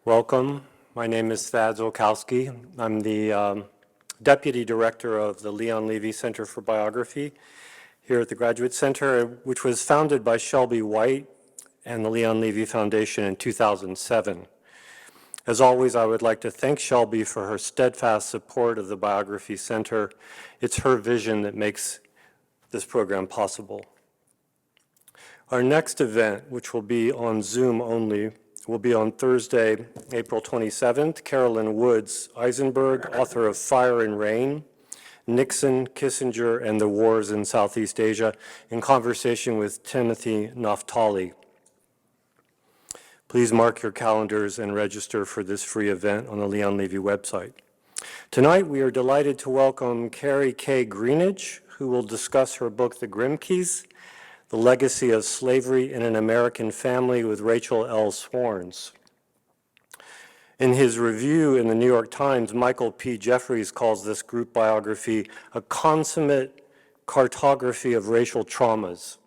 Welcome. My name is Thad Zolkowski. I'm the Deputy Director of the Leon Levy Center for Biography here at the Graduate Center, which was founded by Shelby White and the Leon Levy Foundation in 2007. As always, I would like to thank Shelby for her steadfast support of the Biography Center. It's her vision that makes this program possible. Our next event, which will be on Zoom only, will be on Thursday, April 27th. Carolyn Woods Eisenberg, author of Fire and Rain, Nixon, Kissinger, and the Wars in Southeast Asia, in conversation with Timothy Naftali. Please mark your calendars and register for this free event on the Leon Levy website. Tonight, we are delighted to welcome Kerri K. Greenidge, who will discuss her book, The Grimkes, The Legacy of Slavery in an American Family, with Rachel L. Swarns. In his review in the New York Times, Michael P. Jeffries calls this group biography a consummate cartography of racial traumas,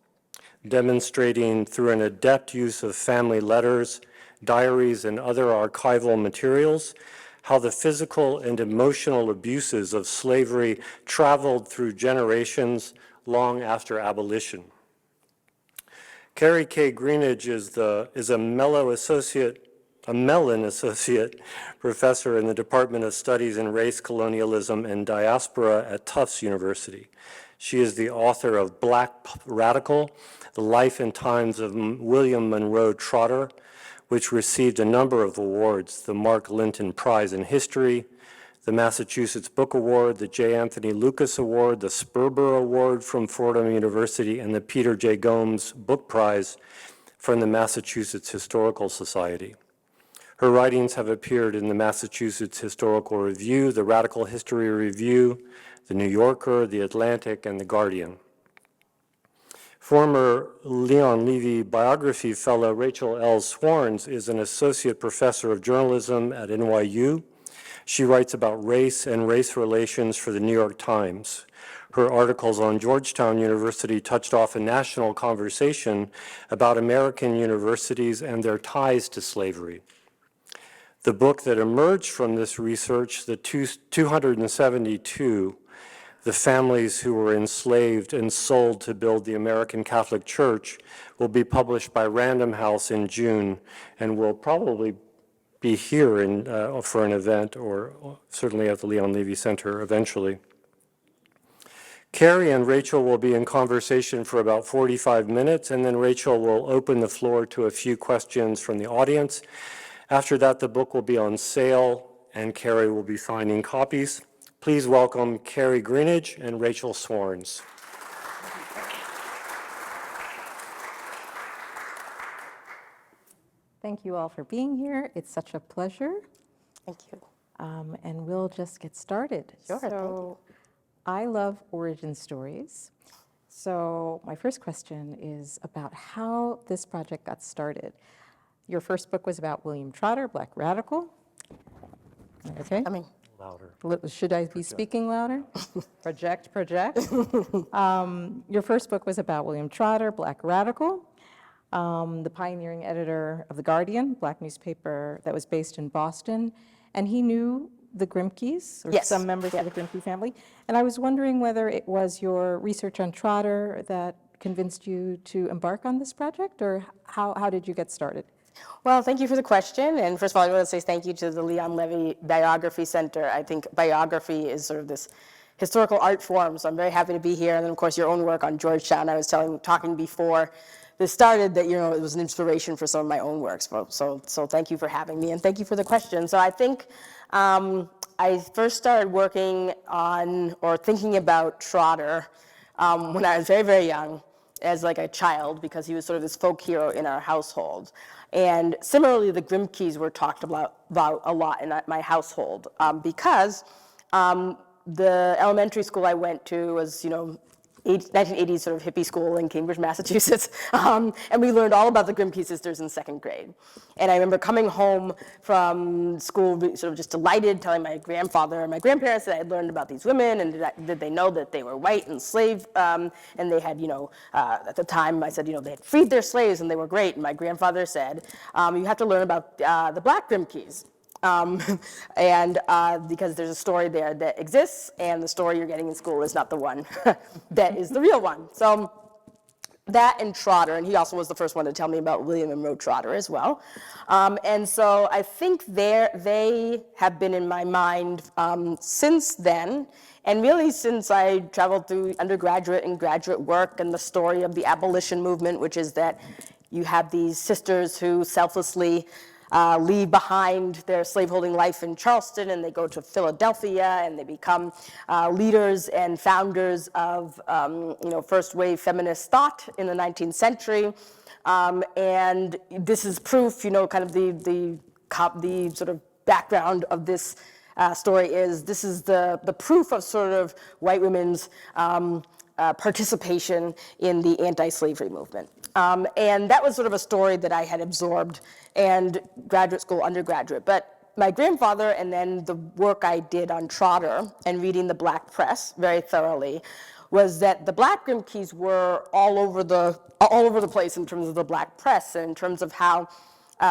demonstrating through an adept use of family letters, diaries, and other archival materials how the physical and emotional abuses of slavery traveled through generations long after abolition. Kerri K. Greenidge is a Mellon Associate Professor in the Department of Studies in Race, Colonialism, and Diaspora at Tufts University. She is the author of Black Radical, The Life and Times of William Monroe Trotter, which received a number of awards, the Mark Linton Prize in History, the Massachusetts Book Award, the J. Anthony Lucas Award, the Sperber Award from Fordham University, and the Peter J. Gomes Book Prize from the Massachusetts Historical Society. Her writings have appeared in the Massachusetts Historical Review, the Radical History Review, the New Yorker, the Atlantic, and the Guardian. Former Leon Levy biography fellow Rachel L. Swarns is an associate professor of journalism at NYU. She writes about race and race relations for the New York Times. Her articles on Georgetown University touched off a national conversation about American universities and their ties to slavery. The book that emerged from this research, the 272, The Families Who Were Enslaved and Sold to Build the American Catholic Church, will be published by Random House in June and will probably be here for an event, or certainly at the Leon Levy Center eventually. Kerri and Rachel will be in conversation for about 45 minutes, and then Rachel will open the floor to a few questions from the audience. After that, the book will be on sale, and Kerri will be signing copies. Please welcome Kerri Greenidge and Rachel Swarns. Thank you all for being here. It's such a pleasure. Thank you. And we'll just get started. Sure, thank So I love origin stories. So my first question is about how this project got started. Your first book was about William Trotter, Black Radical. Okay. I mean, Louder. Should I be speaking louder? Project. Your first book was about William Trotter, Black Radical, the pioneering editor of The Guardian, black newspaper that was based in Boston. And he knew the Grimkes, or Yes. some members of the Grimke family. And I was wondering whether it was your research on Trotter that convinced you to embark on this project, or how did you get started? well, thank you for the question. And first of all, I want to say thank you to the Leon Levy Biography Center. I think biography is sort of this historical art form, so I'm very happy to be here. And then, of course, your own work on Georgetown. I was talking before this started that, it was an inspiration for some of my own works. So thank you for having me, and thank you for the question. So I think I first started working on, or thinking about Trotter when I was very, very young, as like a child, because he was sort of this folk hero in our household. And similarly, the Grimkes were talked about a lot in my household, because the elementary school I went to was, 1980s sort of hippie school in Cambridge, Massachusetts, and we learned all about the Grimke sisters in second grade. And I remember coming home from school sort of just delighted, telling my grandfather and my grandparents that I had learned about these women, and did they know that they were white and slave, and they had, at the time I said, they had freed their slaves and they were great, and my grandfather said, you have to learn about the Black Grimkes. Because there's a story there that exists, and the story you're getting in school is not the one that is the real one. So that and Trotter, and he also was the first one to tell me about William and Monroe Trotter as well. And so I think they have been in my mind since then, and really since I traveled through undergraduate and graduate work, and the story of the abolition movement, which is that you have these sisters who selflessly leave behind their slaveholding life in Charleston, and they go to Philadelphia, and they become leaders and founders of first wave feminist thought in the 19th century. And this is proof, kind of the sort of background of this story is this is the proof of sort of white women's participation in the anti-slavery movement. And that was sort of a story that I had absorbed and graduate school, undergraduate. But my grandfather, and then the work I did on Trotter and reading the Black press very thoroughly, was that the Black Grimkes were all over the place in terms of the Black press, and in terms of how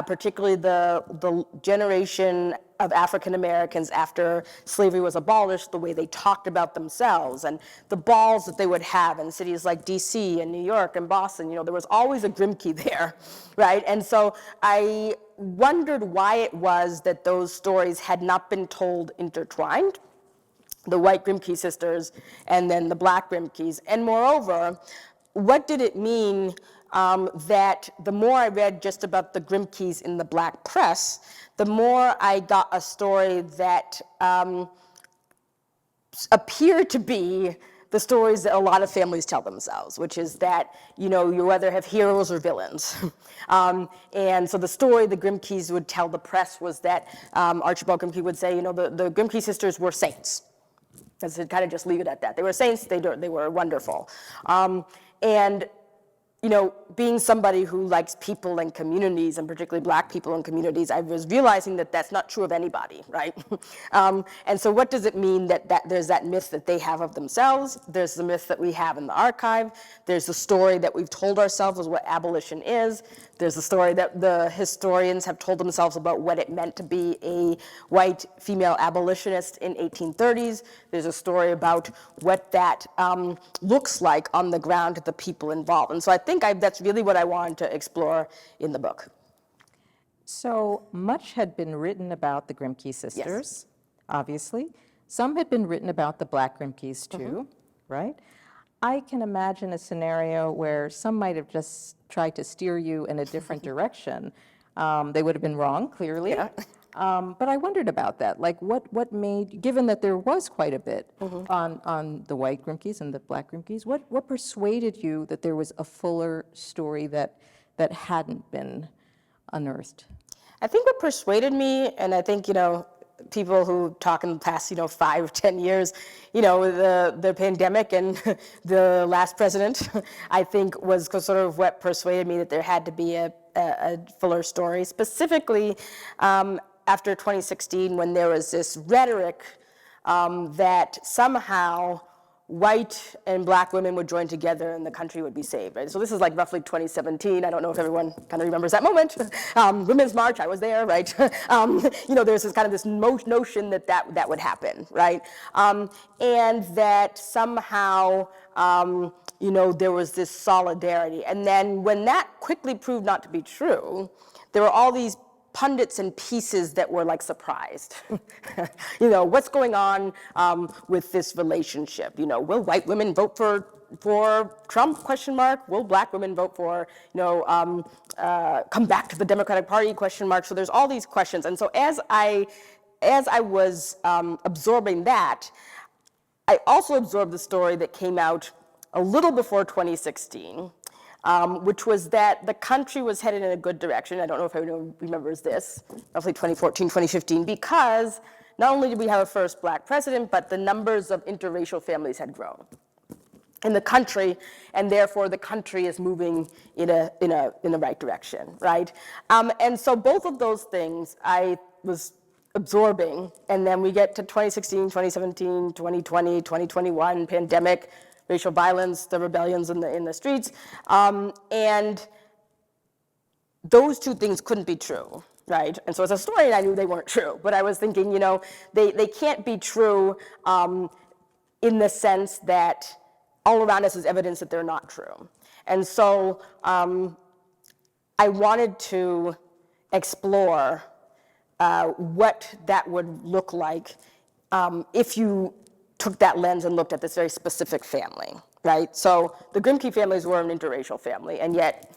particularly the generation of African Americans after slavery was abolished, the way they talked about themselves, and the balls that they would have in cities like DC and New York and Boston. There was always a Grimke there, right? And so I wondered why it was that those stories had not been told intertwined, the white Grimke sisters and then the Black Grimkes. And moreover, what did it mean that the more I read just about the Grimkes in the Black press, the more I got a story that appeared to be the stories that a lot of families tell themselves, which is that, you either have heroes or villains. And so the story the Grimkes would tell the press was that Archibald Grimke would say, the Grimke sisters were saints. As to kind of just leave it at that. They were saints, they were wonderful. And being somebody who likes people and communities, and particularly Black people and communities, I was realizing that that's not true of anybody, right? And so what does it mean that there's that myth that they have of themselves? There's the myth that we have in the archive. There's the story that we've told ourselves of what abolition is. There's the story that the historians have told themselves about what it meant to be a white female abolitionist in 1830s. There's a story about what that looks like on the ground to the people involved. And so I think that's really what I wanted to explore in the book. So much had been written about the Grimke sisters, obviously. Some had been written about the Black Grimkes too, right? I can imagine a scenario where some might have just tried to steer you in a different direction. They would have been wrong, clearly. Yeah. But I wondered about that. Like, what made, given that there was quite a bit on the white Grimkes and the Black Grimkes, what persuaded you that there was a fuller story that hadn't been unearthed? I think what persuaded me, and I think, people who talk in the past, 5 or 10 years, the pandemic and the last president, I think was sort of what persuaded me that there had to be a fuller story, specifically after 2016, when there was this rhetoric that somehow white and Black women would join together and the country would be saved, right? So this is like roughly 2017. I don't know if everyone kind of remembers that moment. Women's March, I was there, right? There's this kind of this notion that would happen, right? And that somehow, there was this solidarity. And then when that quickly proved not to be true, there were all these pundits and pieces that were like surprised. What's going on with this relationship? Will white women vote for Trump, ? Will Black women vote for, come back to the Democratic Party, ? So there's all these questions. And so as I was absorbing that, I also absorbed the story that came out a little before 2016, which was that the country was headed in a good direction. I don't know if everyone remembers this, roughly 2014, 2015, because not only did we have a first Black president, but the numbers of interracial families had grown. in the country, and therefore the country is moving in the right direction, right? And so both of those things I was absorbing, and then we get to 2016, 2017, 2020, 2021, pandemic, racial violence, the rebellions in the streets, and those two things couldn't be true, right? And so as a historian, I knew they weren't true, but I was thinking, they can't be true in the sense that all around us is evidence that they're not true. And so I wanted to explore what that would look like if you took that lens and looked at this very specific family, right? So the Grimke families were an interracial family, and yet,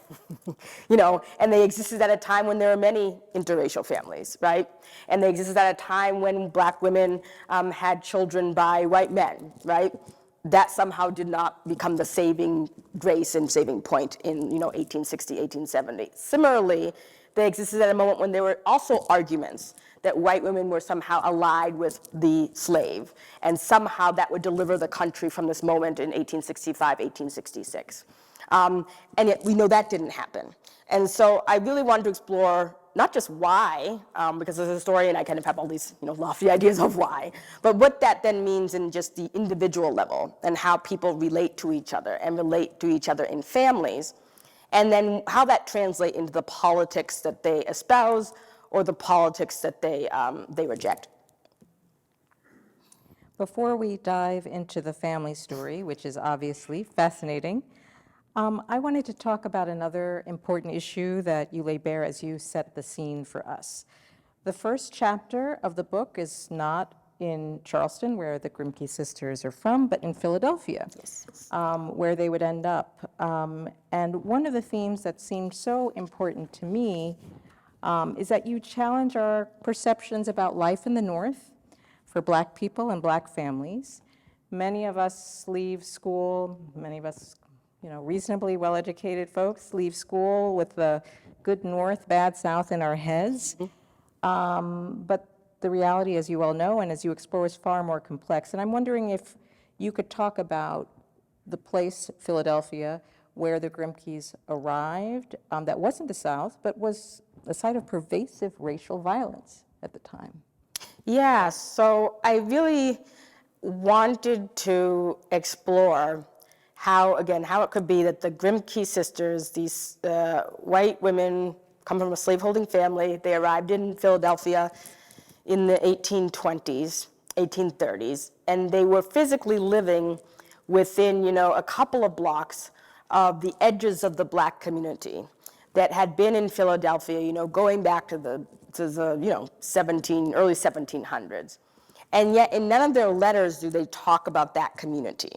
and they existed at a time when there were many interracial families, right? And they existed at a time when Black women had children by white men, right? That somehow did not become the saving grace and saving point in 1860, 1870. Similarly, they existed at a moment when there were also arguments that white women were somehow allied with the slave, and somehow that would deliver the country from this moment in 1865, 1866. And yet we know that didn't happen. And so I really wanted to explore not just why, because as a historian I kind of have all these lofty ideas of why, but what that then means in just the individual level, and how people relate to each other and relate to each other in families, and then how that translates into the politics that they espouse or the politics that they reject. Before we dive into the family story, which is obviously fascinating, I wanted to talk about another important issue that you lay bare as you set the scene for us. The first chapter of the book is not in Charleston, where the Grimke sisters are from, but in Philadelphia, Yes. Where they would end up. And one of the themes that seemed so important to me is that you challenge our perceptions about life in the North for Black people and Black families. Many of us leave school, many of us reasonably well-educated folks leave school with the good North, bad South in our heads. But the reality, as you all know, and as you explore, is far more complex. And I'm wondering if you could talk about the place, Philadelphia, where the Grimkes arrived, that wasn't the South, but was a site of pervasive racial violence at the time. Yeah, so I really wanted to explore how it could be that the Grimke sisters, these white women, come from a slaveholding family. They arrived in Philadelphia in the 1820s, 1830s, and they were physically living within, a couple of blocks of the edges of the Black community that had been in Philadelphia, going back to the early 1700s. And yet in none of their letters do they talk about that community.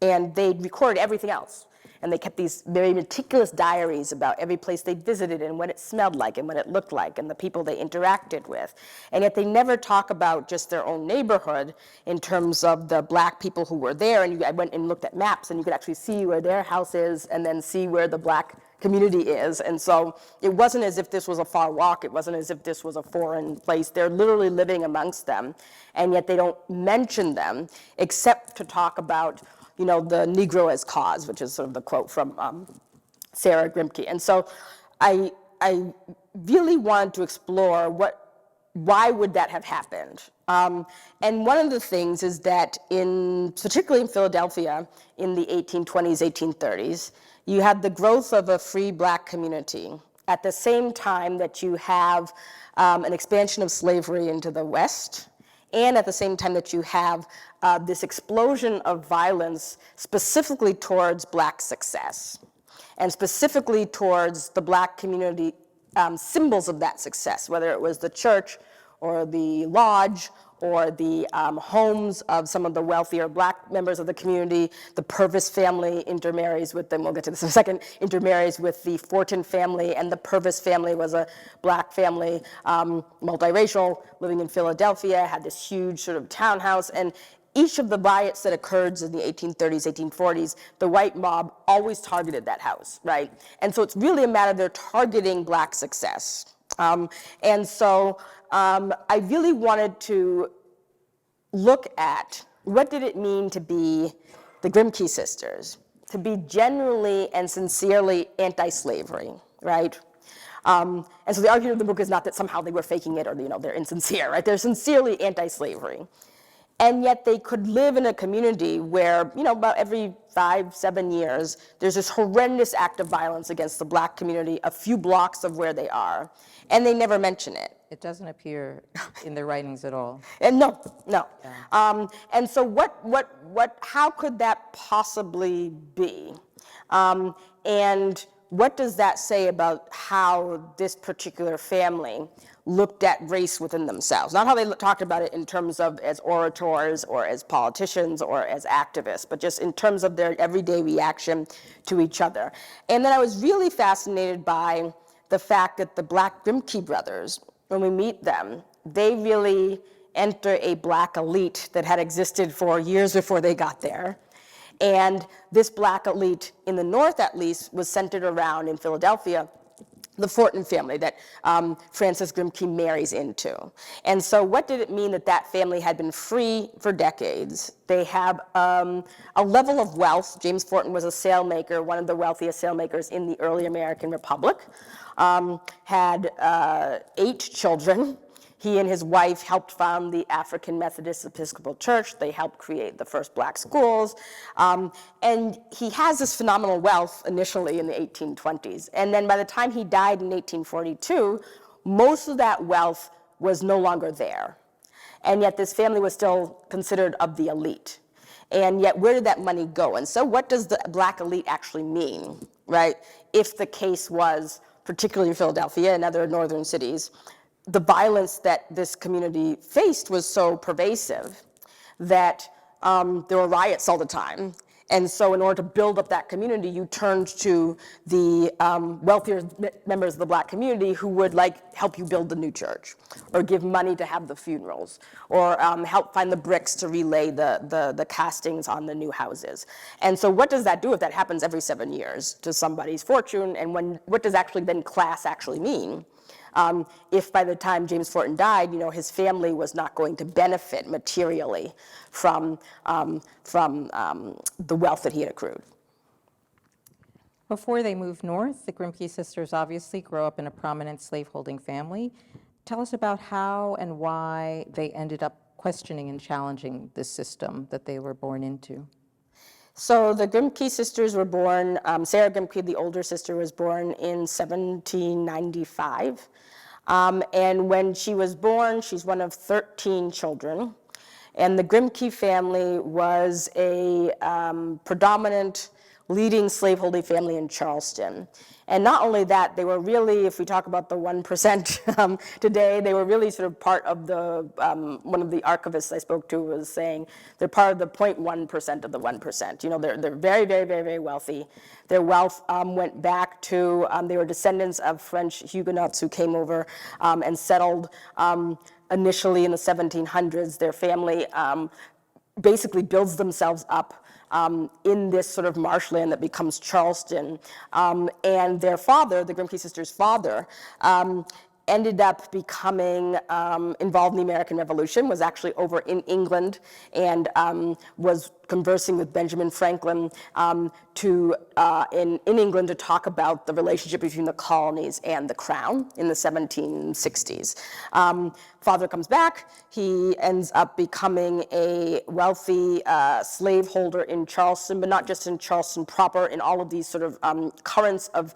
And they recorded everything else. And they kept these very meticulous diaries about every place they visited and what it smelled like and what it looked like and the people they interacted with. And yet they never talk about just their own neighborhood in terms of the Black people who were there. And I went and looked at maps, and you could actually see where their house is and then see where the Black community is. And so it wasn't as if this was a far walk. It wasn't as if this was a foreign place. They're literally living amongst them. And yet they don't mention them except to talk about the Negro as cause, which is sort of the quote from Sarah Grimke. And so I really wanted to explore why would that have happened? And one of the things is that particularly in Philadelphia in the 1820s, 1830s, you had the growth of a free Black community at the same time that you have an expansion of slavery into the West, and at the same time that you have this explosion of violence specifically towards Black success, and specifically towards the Black community symbols of that success, whether it was the church or the lodge or the homes of some of the wealthier Black members of the community. The Purvis family intermarries with them, we'll get to this in a second, intermarries with the Fortin family, and the Purvis family was a Black family, multiracial, living in Philadelphia, had this huge sort of townhouse, and each of the riots that occurred in the 1830s, 1840s, the white mob always targeted that house, right? And so it's really a matter of they're targeting Black success. And so I really wanted to look at what did it mean to be the Grimke sisters to be genuinely and sincerely anti-slavery, right? And so the argument of the book is not that somehow they were faking it or, they're insincere, right? They're sincerely anti-slavery. And yet they could live in a community where, about every 5-7 years, there's this horrendous act of violence against the Black community a few blocks of where they are, and they never mention it. It doesn't appear in their writings at all. And no. And so how could that possibly be? And what does that say about how this particular family looked at race within themselves? Not how they talked about it in terms of as orators or as politicians or as activists, but just in terms of their everyday reaction to each other. And then I was really fascinated by the fact that the Black Grimke brothers, when we meet them, they really enter a Black elite that had existed for years before they got there. And this Black elite, in the North at least, was centered around, in Philadelphia, the Fortin family that Frances Grimke marries into. And so what did it mean that that family had been free for decades? They have a level of wealth. James Fortin was a sailmaker, one of the wealthiest sailmakers in the early American Republic, had 8 children. He and his wife helped found the African Methodist Episcopal Church. They helped create the first Black schools. And he has this phenomenal wealth initially in the 1820s. And then by the time he died in 1842, most of that wealth was no longer there. And yet this family was still considered of the elite. And yet where did that money go? And so what does the Black elite actually mean, right? If the case was, particularly in Philadelphia and other northern cities, the violence that this community faced was so pervasive that there were riots all the time. And so in order to build up that community, you turned to the wealthier members of the Black community who would help you build the new church, or give money to have the funerals, or help find the bricks to relay the castings on the new houses. And so what does that do if that happens every 7 years to somebody's fortune? And what does actually then class actually mean? If by the time James Fortin died, his family was not going to benefit materially from the wealth that he had accrued. Before they moved north, the Grimke sisters obviously grow up in a prominent slaveholding family. Tell us about how and why they ended up questioning and challenging this system that they were born into. So the Grimke sisters were born, Sarah Grimke, the older sister, was born in 1795. And when she was born, she's one of 13 children. And the Grimke family was a predominant leading slaveholding family in Charleston. And not only that, they were really, if we talk about the 1% today, they were really sort of part of the, one of the archivists I spoke to was saying, they're part of the 0.1% of the 1%. They're very, very, very, very wealthy. Their wealth went back to, they were descendants of French Huguenots who came over and settled initially in the 1700s. Their family basically builds themselves up in this sort of marshland that becomes Charleston. And their father, the Grimke sisters' father, ended up becoming involved in the American Revolution, was actually over in England, and was conversing with Benjamin Franklin in England to talk about the relationship between the colonies and the crown in the 1760s. Father comes back. He ends up becoming a wealthy slaveholder in Charleston, but not just in Charleston proper, in all of these sort of currents of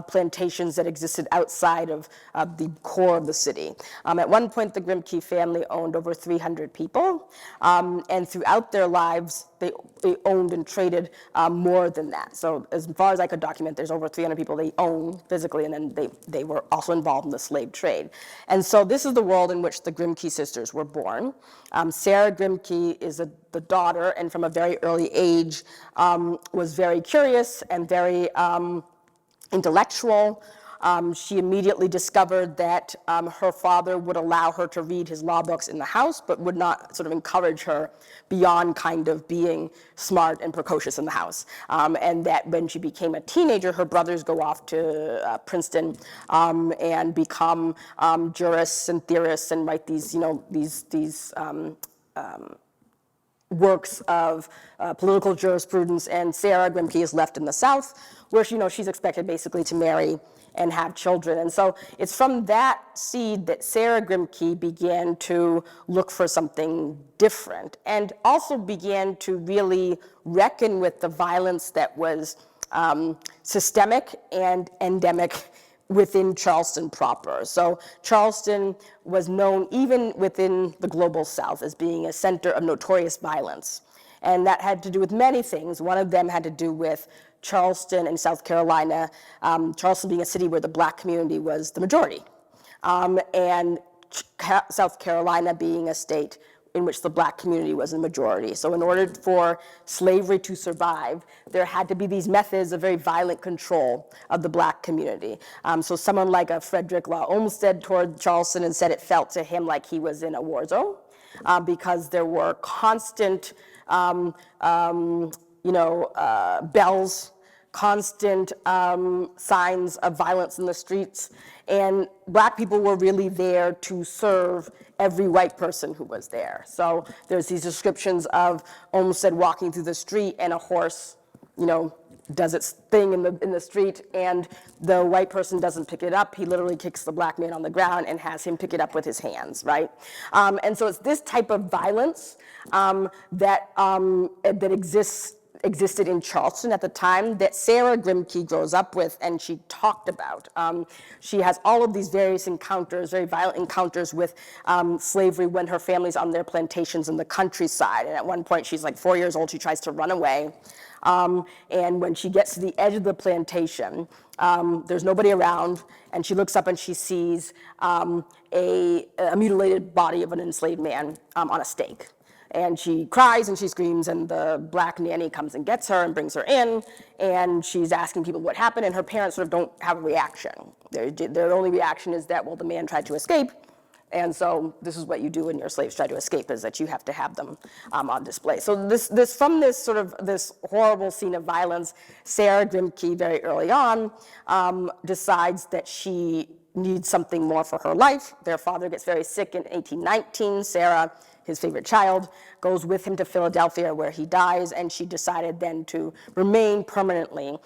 plantations that existed outside of the core of the city. At one point, the Grimke family owned over 300 people, and throughout their lives, they owned and traded more than that. So as far as I could document, there's over 300 people they own physically, and then they were also involved in the slave trade. And so this is the world in which the Grimke sisters were born. Sarah Grimke is the daughter, and from a very early age was very curious and very intellectual. She immediately discovered that her father would allow her to read his law books in the house, but would not sort of encourage her beyond kind of being smart and precocious in the house. And that when she became a teenager, her brothers go off to Princeton and become jurists and theorists and write these, works of political jurisprudence, and Sarah Grimke is left in the South, where she's expected basically to marry and have children. And so it's from that seed that Sarah Grimke began to look for something different, and also began to really reckon with the violence that was systemic and endemic within Charleston proper. So Charleston was known even within the global South as being a center of notorious violence. And that had to do with many things. One of them had to do with Charleston in South Carolina, Charleston being a city where the Black community was the majority, and South Carolina being a state in which the Black community was the majority. So in order for slavery to survive, there had to be these methods of very violent control of the Black community. So someone like a Frederick Law Olmsted toured Charleston and said it felt to him like he was in a war zone, because there were constant bells, constant signs of violence in the streets, and Black people were really there to serve every white person who was there. So there's these descriptions of Olmsted walking through the street and a horse, does its thing in the street, and the white person doesn't pick it up. He literally kicks the Black man on the ground and has him pick it up with his hands, right? And so it's this type of violence that existed in Charleston at the time that Sarah Grimke grows up with and she talked about. She has all of these various encounters, very violent encounters with slavery when her family's on their plantations in the countryside. And at one point, she's like 4 years old, she tries to run away. And when she gets to the edge of the plantation, there's nobody around, and she looks up and she sees a mutilated body of an enslaved man on a stake. And she cries and she screams, and the Black nanny comes and gets her and brings her in, and she's asking people what happened, and her parents sort of don't have a reaction. Their only reaction is that, well, the man tried to escape, and so this is what you do when your slaves try to escape, is that you have to have them on display. So from this horrible scene of violence, Sarah Grimke very early on decides that she needs something more for her life. Their father gets very sick in 1819. Sarah, his favorite child, goes with him to Philadelphia where he dies, and she decided then to remain permanently,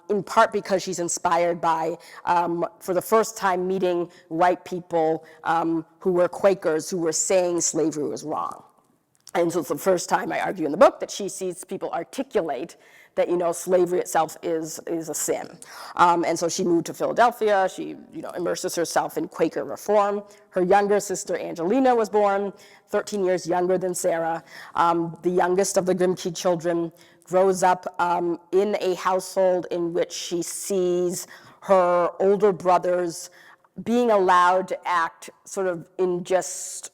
in part because she's inspired by, for the first time, meeting white people who were Quakers who were saying slavery was wrong. And so it's the first time, I argue in the book, that she sees people articulate that slavery itself is a sin. And so she moved to Philadelphia. She immerses herself in Quaker reform. Her younger sister Angelina was born, 13 years younger than Sarah. The youngest of the Grimke children grows up in a household in which she sees her older brothers being allowed to act sort of in just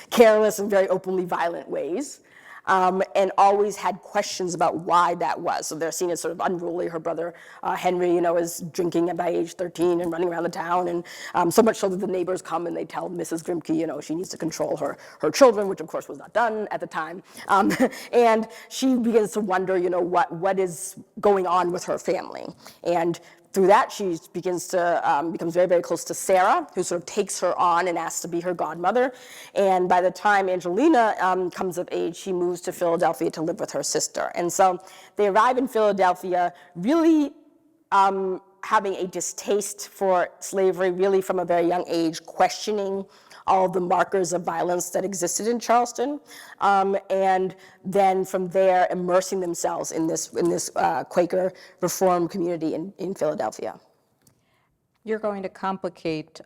careless and very openly violent ways. And always had questions about why that was. So they're seen as sort of unruly. Her brother, Henry, is drinking by age 13 and running around the town, and so much so that the neighbors come and they tell Mrs. Grimke, she needs to control her children, which of course was not done at the time. And she begins to wonder, what is going on with her family. And through that, she becomes very, very close to Sarah, who sort of takes her on and asks to be her godmother. And by the time Angelina comes of age, she moves to Philadelphia to live with her sister. And so they arrive in Philadelphia really having a distaste for slavery, really from a very young age, questioning all the markers of violence that existed in Charleston, and then from there immersing themselves in this Quaker reform community in Philadelphia. You're going to complicate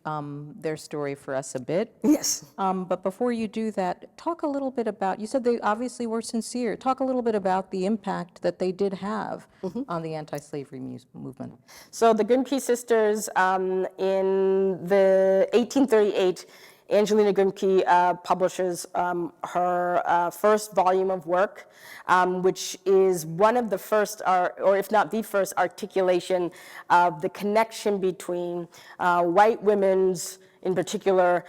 their story for us a bit. Yes. But before you do that, talk a little bit about, you said they obviously were sincere. Talk a little bit about the impact that they did have on the anti-slavery movement. So the Grimke sisters, in the 1838, Angelina Grimke publishes her first volume of work, which is one of the first, or if not the first, articulation of the connection between white women's, in particular,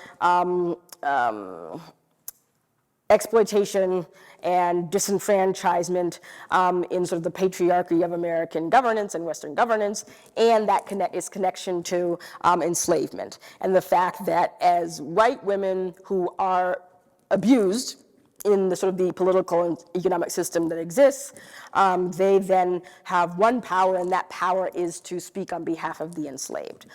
exploitation and disenfranchisement in sort of the patriarchy of American governance and Western governance, and that connection to enslavement. And the fact that as white women who are abused in the sort of the political and economic system that exists, they then have one power, and that power is to speak on behalf of the enslaved.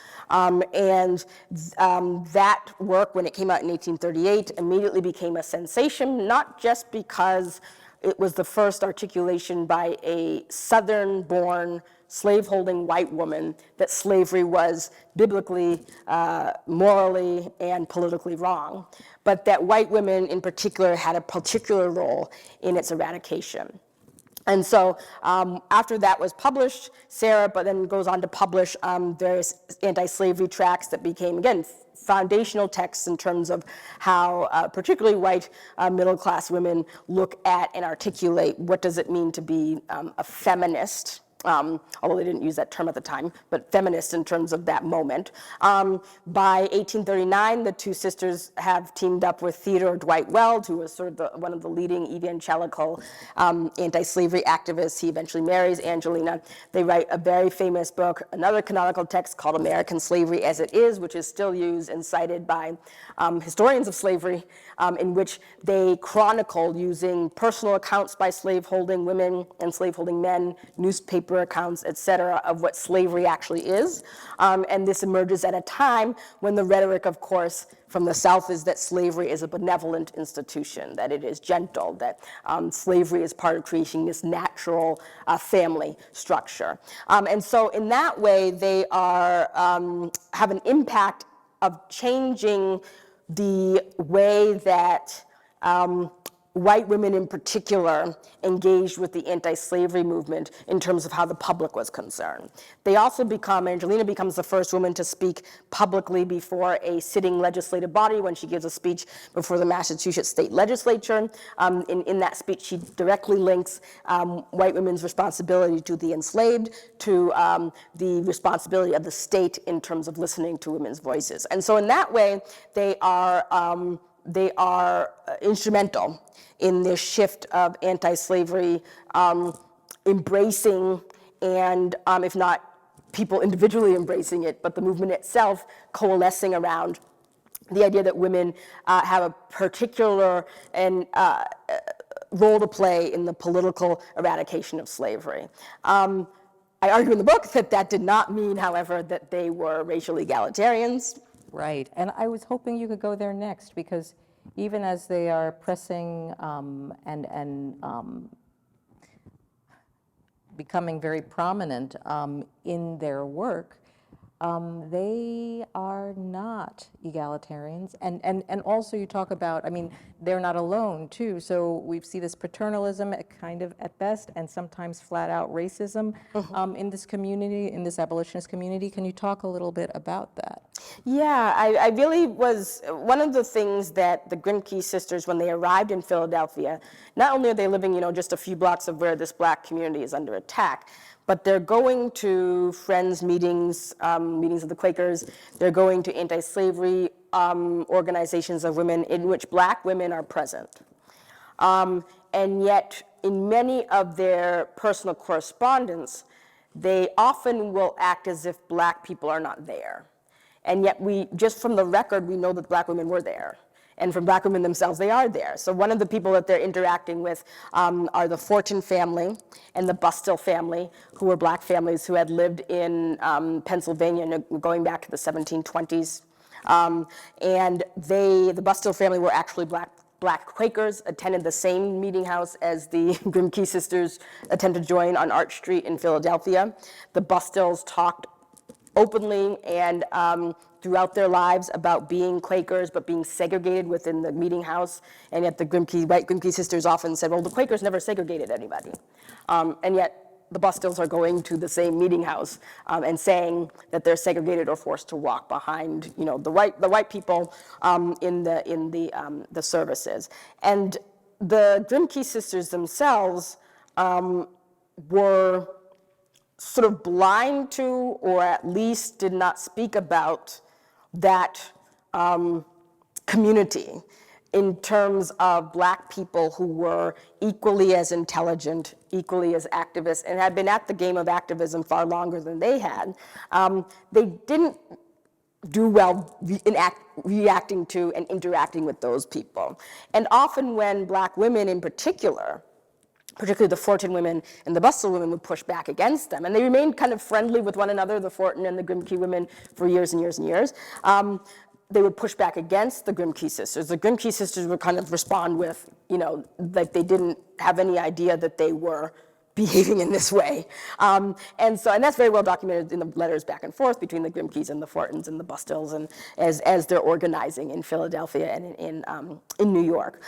That work, when it came out in 1838, immediately became a sensation, not just because it was the first articulation by a Southern-born slaveholding white woman that slavery was biblically, morally, and politically wrong, but that white women in particular had a particular role in its eradication. And so after that was published, Sarah but then goes on to publish various anti-slavery tracts that became, again, foundational texts in terms of how particularly white middle-class women look at and articulate what does it mean to be a feminist, although they didn't use that term at the time, but feminist in terms of that moment. By 1839, the two sisters have teamed up with Theodore Dwight Weld, who was sort of one of the leading evangelical anti-slavery activists. He eventually marries Angelina. They write a very famous book, another canonical text called American Slavery as It Is, which is still used and cited by historians of slavery, in which they chronicle using personal accounts by slaveholding women and slaveholding men, newspaper accounts, et cetera, of what slavery actually is. And this emerges at a time when the rhetoric, of course, from the South is that slavery is a benevolent institution, that it is gentle, that slavery is part of creating this natural family structure. And so in that way, they are, have an impact of changing the way that white women in particular engaged with the anti-slavery movement in terms of how the public was concerned. They also become, Angelina becomes the first woman to speak publicly before a sitting legislative body when she gives a speech before the Massachusetts state legislature. In that speech, she directly links white women's responsibility to the enslaved to the responsibility of the state in terms of listening to women's voices. And so in that way, they are instrumental in this shift of anti-slavery embracing and, if not people individually embracing it, but the movement itself coalescing around the idea that women have a particular and role to play in the political eradication of slavery. I argue in the book that that did not mean, however, that they were racial egalitarians. Right, and I was hoping you could go there next, because even as they are pressing and becoming very prominent in their work, they are not egalitarians. And also you talk about, I mean, they're not alone too. So we see this paternalism kind of at best, and sometimes flat out racism in this community, in this abolitionist community. Can you talk a little bit about that? Yeah, I really was, one of the things that the Grimke sisters, when they arrived in Philadelphia, not only are they living, just a few blocks of where this Black community is under attack, but they're going to Friends meetings, meetings of the Quakers. They're going to anti-slavery organizations of women in which Black women are present. And yet, in many of their personal correspondence, they often will act as if Black people are not there. And yet, just from the record, we know that Black women were there. And from Black women themselves, they are there. So one of the people that they're interacting with are the Fortin family and the Bustill family, who were Black families who had lived in Pennsylvania going back to the 1720s. And the Bustill family were actually Black Quakers, attended the same meeting house as the Grimke sisters attempted to join on Arch Street in Philadelphia. The Bustills talked openly and throughout their lives about being Quakers, but being segregated within the meeting house. And yet the white Grimke sisters often said, well, the Quakers never segregated anybody. And yet the Bustills are going to the same meeting house and saying that they're segregated or forced to walk behind, the white people in the services. And the Grimke sisters themselves were sort of blind to, or at least did not speak about, that community in terms of Black people who were equally as intelligent, equally as activists, and had been at the game of activism far longer than they had. They didn't do well reacting to and interacting with those people. And often when Black women in particularly the Fortin women and the Bustle women, would push back against them. And they remained kind of friendly with one another, the Fortin and the Grimke women, for years and years and years. They would push back against the Grimke sisters. The Grimke sisters would kind of respond with, like they didn't have any idea that they were behaving in this way. And that's very well documented in the letters back and forth between the Grimkes and the Fortins and the Bustills, and as they're organizing in Philadelphia and in New York.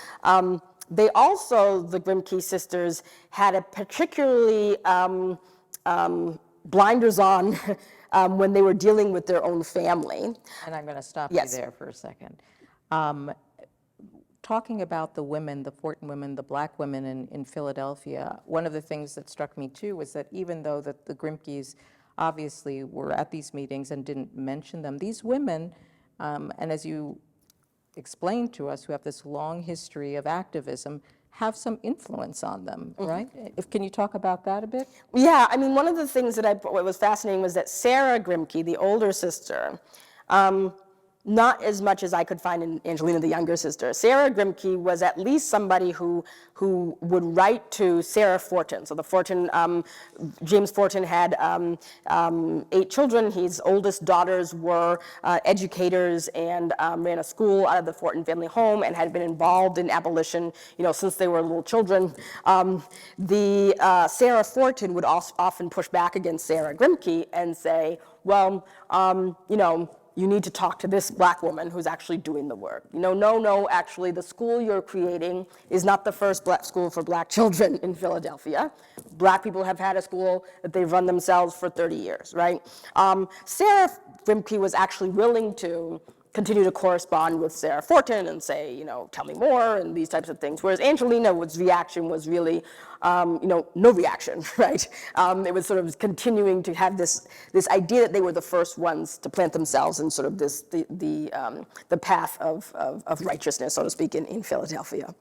They also, the Grimke sisters, had a particularly blinders on when they were dealing with their own family. And I'm going to stop Yes. you there for a second. Talking about the women, the Fortin women, the Black women in Philadelphia, one of the things that struck me too was that even though the Grimkes obviously were at these meetings and didn't mention them, these women, and as you explained to us, who have this long history of activism, have some influence on them, right? Can you talk about that a bit? Yeah, I mean, one of the things that what was fascinating was that Sarah Grimke, the older sister, not as much as I could find in Angelina, the younger sister. Sarah Grimke was at least somebody who would write to Sarah Fortin. So the Fortin, James Fortin had 8 children. His oldest daughters were educators and ran a school out of the Fortin family home and had been involved in abolition, since they were little children. Sarah Fortin would often push back against Sarah Grimke and say, well, you need to talk to this Black woman who's actually doing the work. No, actually, the school you're creating is not the first Black school for Black children in Philadelphia. Black people have had a school that they've run themselves for 30 years, right? Sarah Grimke was actually willing to continue to correspond with Sarah Fortin and say, tell me more and these types of things. Whereas Angelina's reaction was really, no reaction, right? It was sort of continuing to have this idea that they were the first ones to plant themselves in sort of the path of righteousness, so to speak, in Philadelphia.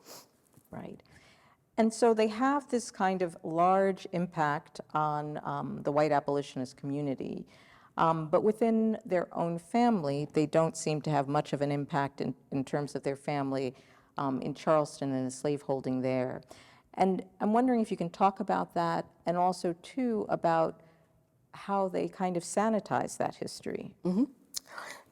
Right. And so they have this kind of large impact on the white abolitionist community. But within their own family, they don't seem to have much of an impact in terms of their family in Charleston and the slaveholding there. And I'm wondering if you can talk about that, and also, too, about how they kind of sanitize that history. Mm-hmm.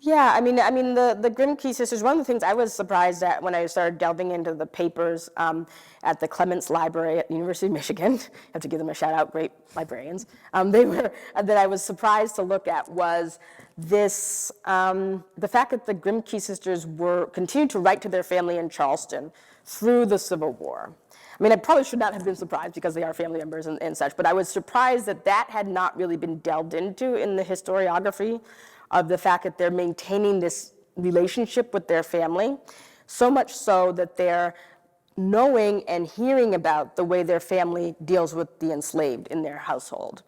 Yeah, I mean, the Grimke sisters, one of the things I was surprised at when I started delving into the papers at the Clements Library at the University of Michigan, I have to give them a shout out, great librarians, that I was surprised to look at was this, the fact that the Grimke sisters continued to write to their family in Charleston through the Civil War. I mean, I probably should not have been surprised because they are family members and such, but I was surprised that had not really been delved into in the historiography of the fact that they're maintaining this relationship with their family, so much so that they're knowing and hearing about the way their family deals with the enslaved in their household.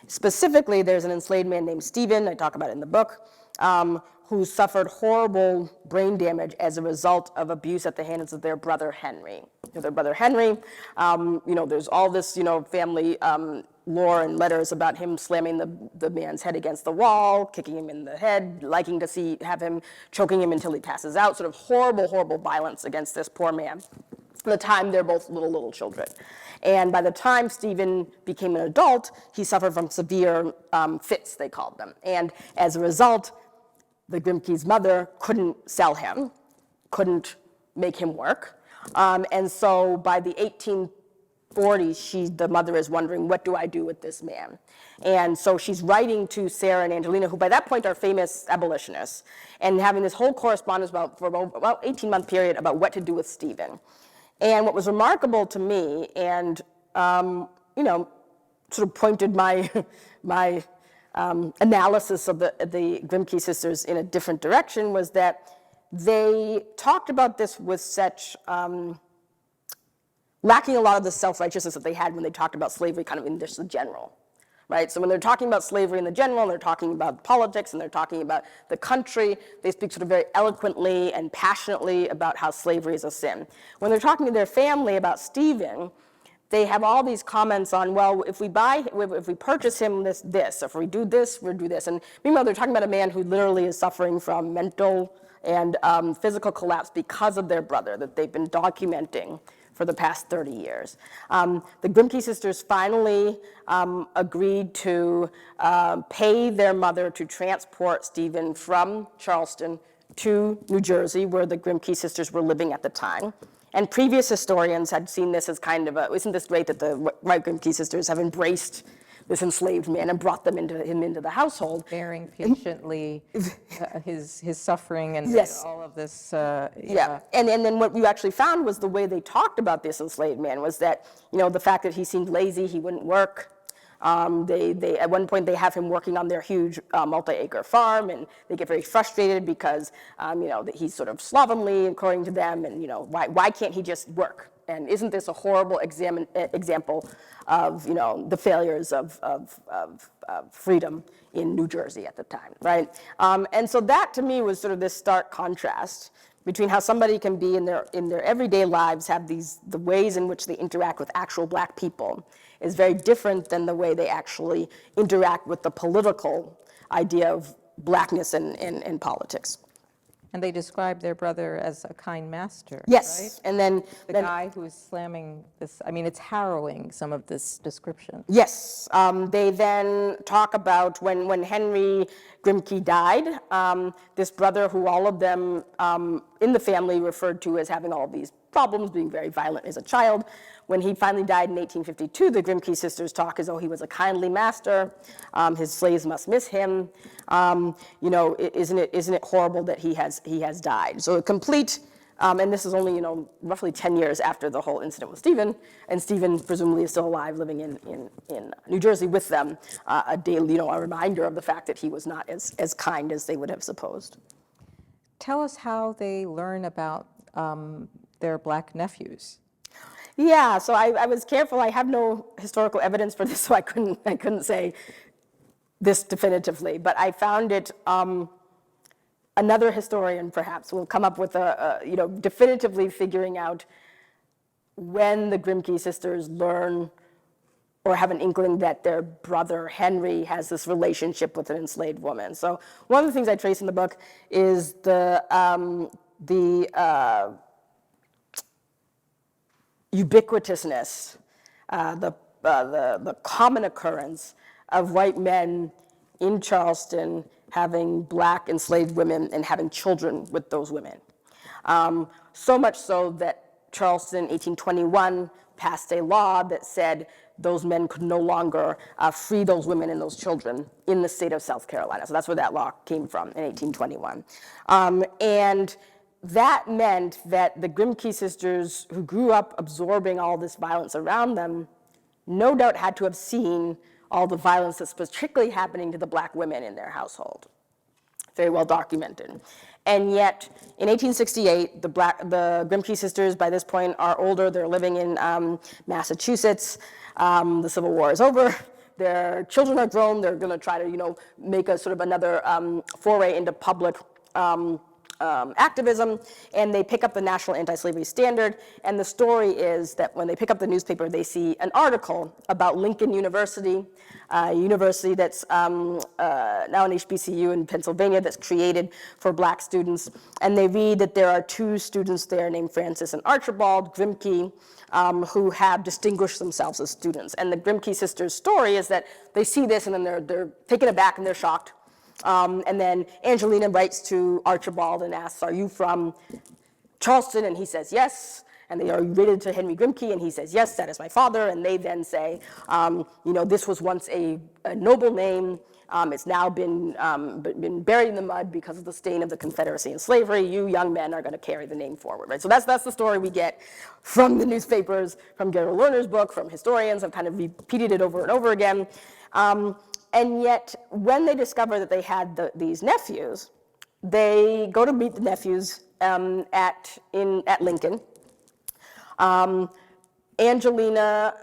Specifically, there's an enslaved man named Stephen, I talk about it in the book, who suffered horrible brain damage as a result of abuse at the hands of their brother Henry. Their brother Henry, there's all this, family lore and letters about him slamming the man's head against the wall, kicking him in the head, liking to have him choking him until he passes out, sort of horrible, horrible violence against this poor man. At the time, they're both little children. And by the time Stephen became an adult, he suffered from severe fits, they called them. And as a result, the Grimke's mother couldn't sell him, couldn't make him work. And so by the 1840s, the mother is wondering, what do I do with this man? And so she's writing to Sarah and Angelina, who by that point are famous abolitionists, and having this whole correspondence for about 18-month period about what to do with Stephen. And what was remarkable to me, and sort of pointed my analysis of the Grimke sisters in a different direction, was that they talked about this with such lacking a lot of the self-righteousness that they had when they talked about slavery kind of in just the general, right? So when they're talking about slavery in the general, and they're talking about politics, and they're talking about the country, they speak sort of very eloquently and passionately about how slavery is a sin. When they're talking to their family about Stephen, they have all these comments on, well, if we purchase him this, if we do this, we'll do this. And meanwhile, they're talking about a man who literally is suffering from mental and physical collapse because of their brother that they've been documenting for the past 30 years. The Grimke sisters finally agreed to pay their mother to transport Stephen from Charleston to New Jersey, where the Grimke sisters were living at the time. And previous historians had seen this as kind of isn't this great that the white Grimke sisters have embraced this enslaved man and brought him into the household. Bearing patiently his suffering and Yes. all of this. Yeah, and then what you actually found was the way they talked about this enslaved man was that, the fact that he seemed lazy, he wouldn't work. They at one point they have him working on their huge multi-acre farm, and they get very frustrated because that he's sort of slovenly according to them, and why can't he just work? And isn't this a horrible example of the failures of freedom in New Jersey at the time, right? And so that to me was sort of this stark contrast between how somebody can be in their everyday lives, have the ways in which they interact with actual Black people is very different than the way they actually interact with the political idea of Blackness and politics. And they describe their brother as a kind master, Yes, right? and then The guy who is slamming this, it's harrowing, some of this description. Yes, they then talk about when Henry Grimke died, this brother who all of them in the family referred to as having all these problems, being very violent as a child. When he finally died in 1852, the Grimke sisters talk as though he was a kindly master. His slaves must miss him. Isn't it horrible that he has died? So a complete, and this is only roughly 10 years after the whole incident with Stephen, and Stephen presumably is still alive, living in New Jersey with them. A daily, a reminder of the fact that he was not as kind as they would have supposed. Tell us how they learn about their Black nephews. Yeah, so I was careful. I have no historical evidence for this, so I couldn't say this definitively. But I found it. Another historian perhaps will come up with definitively figuring out when the Grimke sisters learn or have an inkling that their brother Henry has this relationship with an enslaved woman. So one of the things I trace in the book is the ubiquitousness, the common occurrence of white men in Charleston having Black enslaved women and having children with those women. So much so that Charleston, 1821, passed a law that said those men could no longer free those women and those children in the state of South Carolina. So that's where that law came from in 1821. And that meant that the Grimke sisters, who grew up absorbing all this violence around them, no doubt had to have seen all the violence that's particularly happening to the Black women in their household. Very well documented. And yet, in 1868, the Grimke sisters, by this point, are older. They're living in Massachusetts. The Civil War is over. Their children are grown. They're going to try to, make a sort of another foray into public activism, and they pick up the National Anti-Slavery Standard, and the story is that when they pick up the newspaper, they see an article about Lincoln University, a university that's now an HBCU in Pennsylvania that's created for Black students, and they read that there are two students there named Francis and Archibald Grimke who have distinguished themselves as students. And the Grimke sisters' story is that they see this and then they're taken aback and they're shocked. And then Angelina writes to Archibald and asks, "Are you from Charleston?" And he says, "Yes." And they are related to Henry Grimke, and he says, "Yes, that is my father." And they then say, this was once a noble name. It's now been buried in the mud because of the stain of the Confederacy and slavery. You young men are going to carry the name forward, right? So that's the story we get from the newspapers, from Gerald Lerner's book, from historians. I've kind of repeated it over and over again. And yet, when they discover that they had these nephews, they go to meet the nephews at Lincoln. Angelina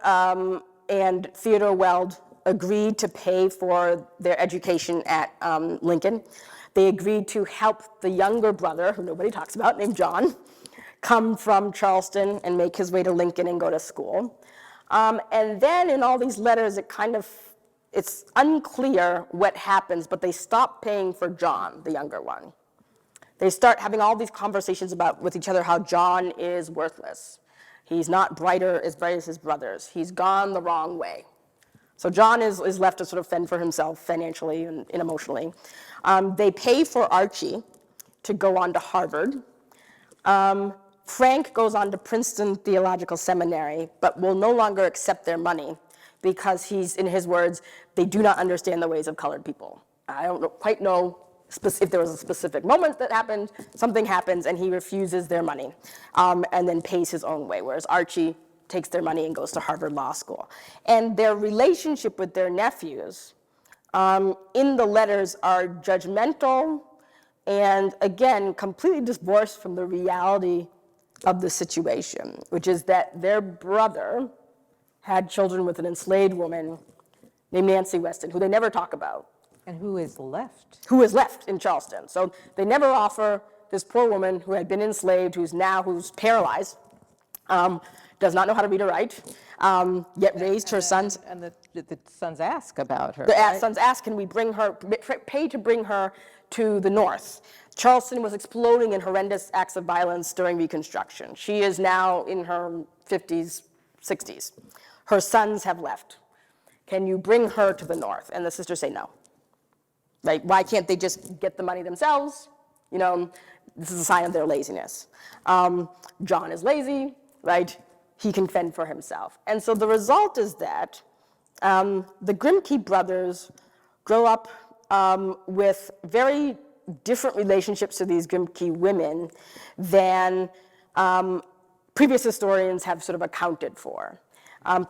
and Theodore Weld agreed to pay for their education at Lincoln. They agreed to help the younger brother, who nobody talks about, named John, come from Charleston and make his way to Lincoln and go to school. And then in all these letters, it's unclear what happens, but they stop paying for John, the younger one. They start having all these conversations with each other how John is worthless. He's not as bright as his brothers. He's gone the wrong way. So John is left to sort of fend for himself financially and emotionally. They pay for Archie to go on to Harvard. Frank goes on to Princeton Theological Seminary, but will no longer accept their money because in his words, they do not understand the ways of colored people. I don't quite know if there was a specific moment that happened, something happens, and he refuses their money and then pays his own way, whereas Archie takes their money and goes to Harvard Law School. And their relationship with their nephews in the letters are judgmental and, again, completely divorced from the reality of the situation, which is that their brother had children with an enslaved woman named Nancy Weston, who they never talk about. And who is left? Who is left in Charleston. So they never offer this poor woman who had been enslaved, who's paralyzed, does not know how to read or write, yet raised her sons. And the sons ask about her. The sons ask, can we pay to bring her to the North? Charleston was exploding in horrendous acts of violence during Reconstruction. She is now in her 50s, 60s. Her sons have left. Can you bring her to the North? And the sisters say no. Right? Why can't they just get the money themselves? This is a sign of their laziness. John is lazy, right? He can fend for himself. And so the result is that the Grimke brothers grow up with very different relationships to these Grimke women than previous historians have sort of accounted for.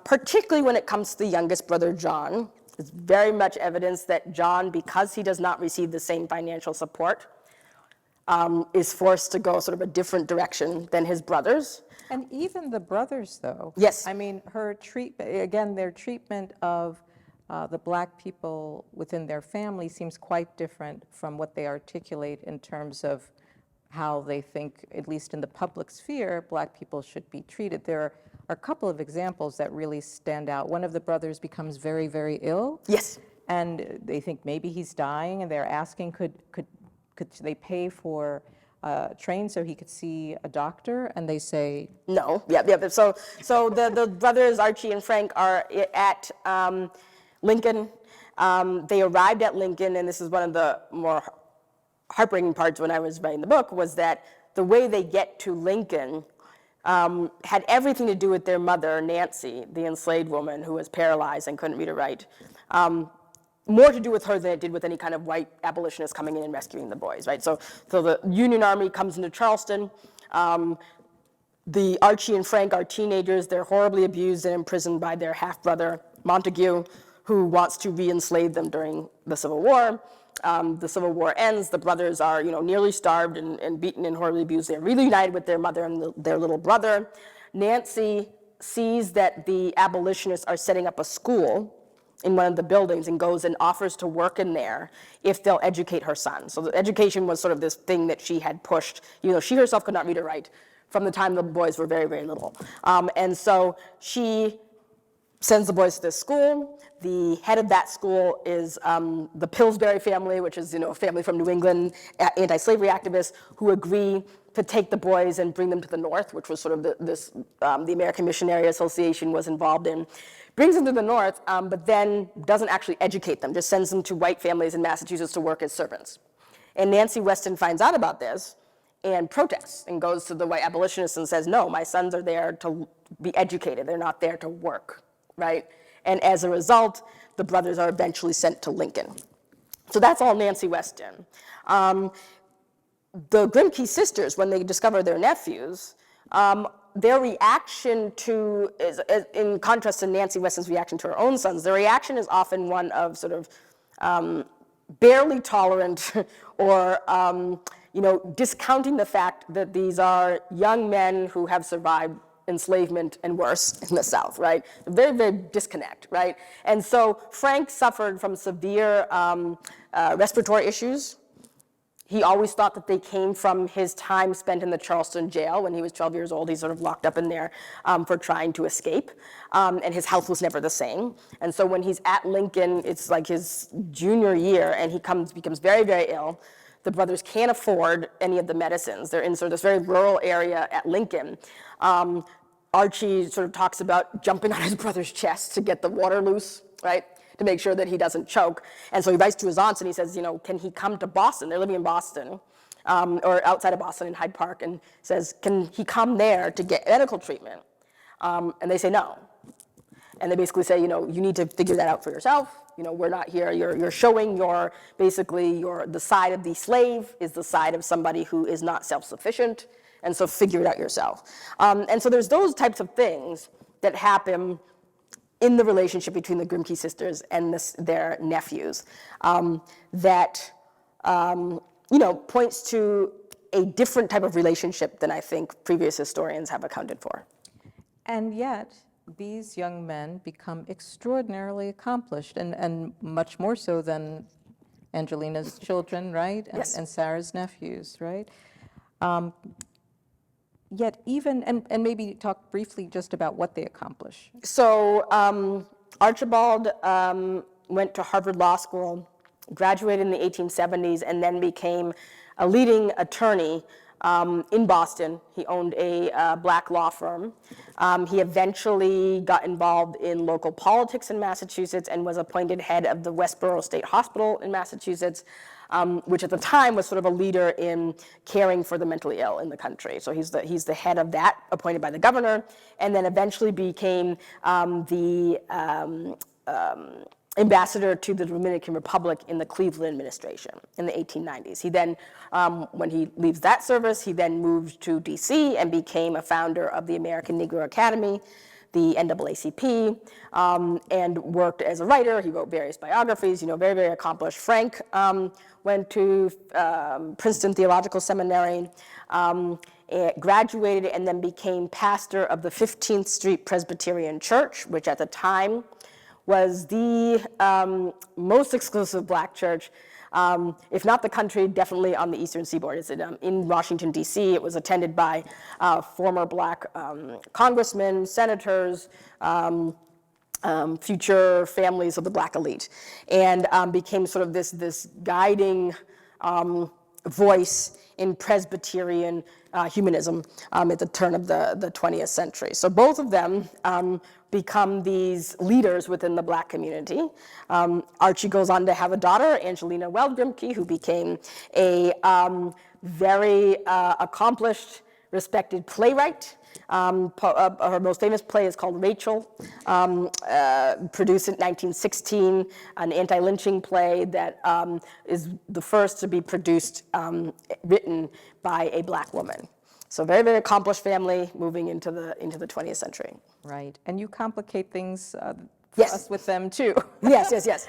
Particularly when it comes to the youngest brother, John. It's very much evidence that John, because he does not receive the same financial support, is forced to go sort of a different direction than his brothers. And even the brothers, though. Yes. I mean, their treatment of the Black people within their family seems quite different from what they articulate in terms of how they think, at least in the public sphere, Black people should be treated. There are a couple of examples that really stand out. One of the brothers becomes very, very ill. Yes. And they think maybe he's dying, and they're asking, could they pay for train so he could see a doctor? And they say no. Yeah. So the brothers Archie and Frank are at Lincoln. They arrived at Lincoln, and this is one of the more heartbreaking parts when I was writing the book, was that the way they get to Lincoln had everything to do with their mother, Nancy, the enslaved woman who was paralyzed and couldn't read or write. More to do with her than it did with any kind of white abolitionist coming in and rescuing the boys, right? So the Union Army comes into Charleston. The Archie and Frank are teenagers. They're horribly abused and imprisoned by their half-brother, Montague, who wants to re-enslave them during the Civil War. The Civil War ends. The brothers are, nearly starved and beaten and horribly abused. They're reunited with their mother and their little brother. Nancy sees that the abolitionists are setting up a school in one of the buildings and goes and offers to work in there if they'll educate her son. So the education was sort of this thing that she had pushed. She herself could not read or write from the time the boys were very, very little. And so she sends the boys to this school. The head of that school is the Pillsbury family, which is a family from New England, anti-slavery activists who agree to take the boys and bring them to the North, which was sort of the American Missionary Association was involved in. Brings them to the North, but then doesn't actually educate them, just sends them to white families in Massachusetts to work as servants. And Nancy Weston finds out about this and protests and goes to the white abolitionists and says, no, my sons are there to be educated. They're not there to work, right? And as a result, the brothers are eventually sent to Lincoln. So that's all Nancy Weston. The Grimke sisters, when they discover their nephews, their reaction to, in contrast to Nancy Weston's reaction to her own sons, their reaction is often one of sort of barely tolerant or discounting the fact that these are young men who have survived enslavement and worse in the South, right? Very, very disconnect, right? And so Frank suffered from severe respiratory issues He always thought that they came from his time spent in the Charleston jail. When he was 12 years old, he's sort of locked up in there for trying to escape. And his health was never the same. And so when he's at Lincoln, it's like his junior year, and he becomes very, very ill. The brothers can't afford any of the medicines. They're in sort of this very rural area at Lincoln. Archie sort of talks about jumping on his brother's chest to get the water loose, right? To make sure that he doesn't choke. And so he writes to his aunts and he says, can he come to Boston? They're living in Boston, or outside of Boston in Hyde Park, and says, can he come there to get medical treatment? And they say no. And they basically say, you need to figure that out for yourself. We're not here. You're showing the side of the slave is the side of somebody who is not self-sufficient. And so figure it out yourself. And so there's those types of things that happen in the relationship between the Grimke sisters and their nephews, that points to a different type of relationship than I think previous historians have accounted for. And yet, these young men become extraordinarily accomplished, and much more so than Angelina's children, right? Yes. And Sarah's nephews, right? Yet even, and maybe talk briefly just about what they accomplish. So Archibald went to Harvard Law School, graduated in the 1870s, and then became a leading attorney in Boston. He owned a black law firm. He eventually got involved in local politics in Massachusetts and was appointed head of the Westboro State Hospital in Massachusetts, which at the time was sort of a leader in caring for the mentally ill in the country. So he's the head of that, appointed by the governor, and then eventually became the ambassador to the Dominican Republic in the Cleveland administration in the 1890s. He then, when he leaves that service, he then moved to DC and became a founder of the American Negro Academy, the NAACP, and worked as a writer. He wrote various biographies, very, very accomplished. Frank went to Princeton Theological Seminary, graduated, and then became pastor of the 15th Street Presbyterian Church, which at the time was the most exclusive black church, if not the country, definitely on the Eastern Seaboard. It's in Washington, D.C. It was attended by former black congressmen, senators, future families of the black elite, and became sort of this guiding voice in Presbyterian humanism at the turn of the 20th century. So both of them become these leaders within the black community. Archie goes on to have a daughter, Angelina Grimke, who became a very accomplished, respected playwright. Her most famous play is called Rachel, produced in 1916, an anti-lynching play that is the first to be produced, written by a black woman. So very, very accomplished family moving into the 20th century. Right, and you complicate things for Yes. us with them too. Yes, yes, yes.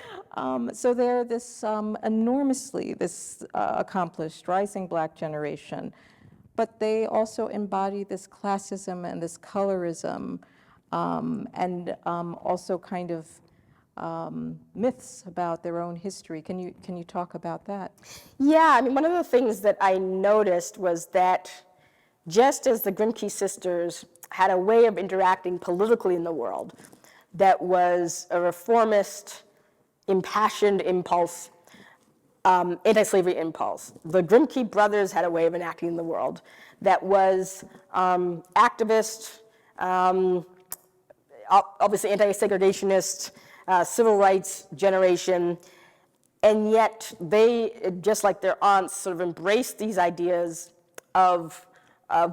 So they're this enormously accomplished rising black generation, but they also embody this classism and this colorism, and also kind of myths about their own history. Can you talk about that? Yeah, I mean, one of the things that I noticed was that just as the Grimke sisters had a way of interacting politically in the world that was a reformist, impassioned impulse, anti-slavery impulse, the Grimke brothers had a way of enacting in the world that was activist, obviously anti-segregationist, civil rights generation, and yet they, just like their aunts, sort of embraced these ideas of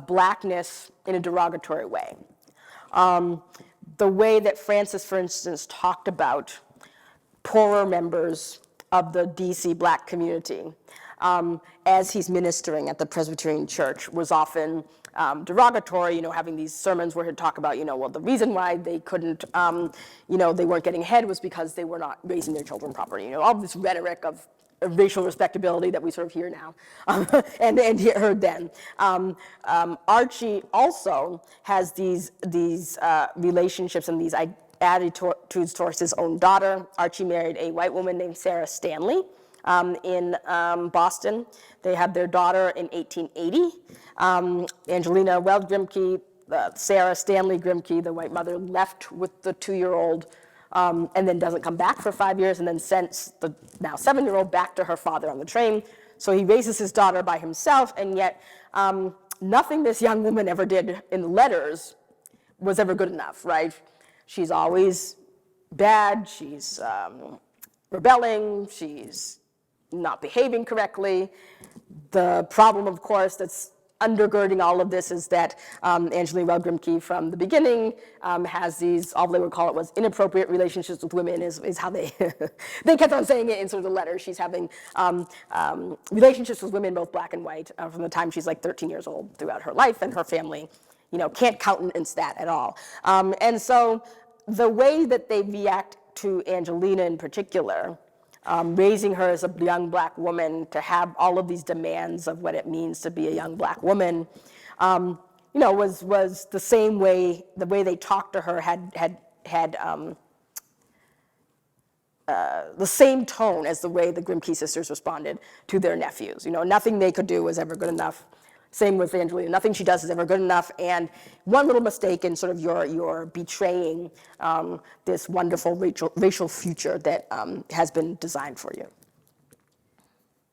blackness in a derogatory way. The way that Francis, for instance, talked about poorer members of the DC black community as he's ministering at the Presbyterian Church was often derogatory, having these sermons where he'd talk about, well, the reason why they couldn't, they weren't getting ahead was because they were not raising their children properly. All this rhetoric of racial respectability that we sort of hear now and heard then. Archie also has these relationships and these attitudes towards his own daughter. Archie married a white woman named Sarah Stanley, in Boston. They had their daughter in 1880. Angelina Grimke, Sarah Stanley Grimke, the white mother, left with the 2-year-old and then doesn't come back for 5 years, and then sends the now 7-year-old back to her father on the train. So he raises his daughter by himself, and yet nothing this young woman ever did in letters was ever good enough, right? She's always bad, she's rebelling, she's not behaving correctly. The problem, of course, that's undergirding all of this is that Angelina Grimke from the beginning has these, all they would call it was inappropriate relationships with women is how they, they kept on saying it in sort of the letter. She's having relationships with women, both black and white, from the time she's like 13 years old throughout her life, and her family, can't countenance that at all. And so the way that they react to Angelina in particular, raising her as a young black woman to have all of these demands of what it means to be a young black woman, was the same way, the way they talked to her had the same tone as the way the Grimke sisters responded to their nephews. Nothing they could do was ever good enough. Same with Angelina. Nothing she does is ever good enough. And one little mistake in sort of your betraying this wonderful racial future that has been designed for you.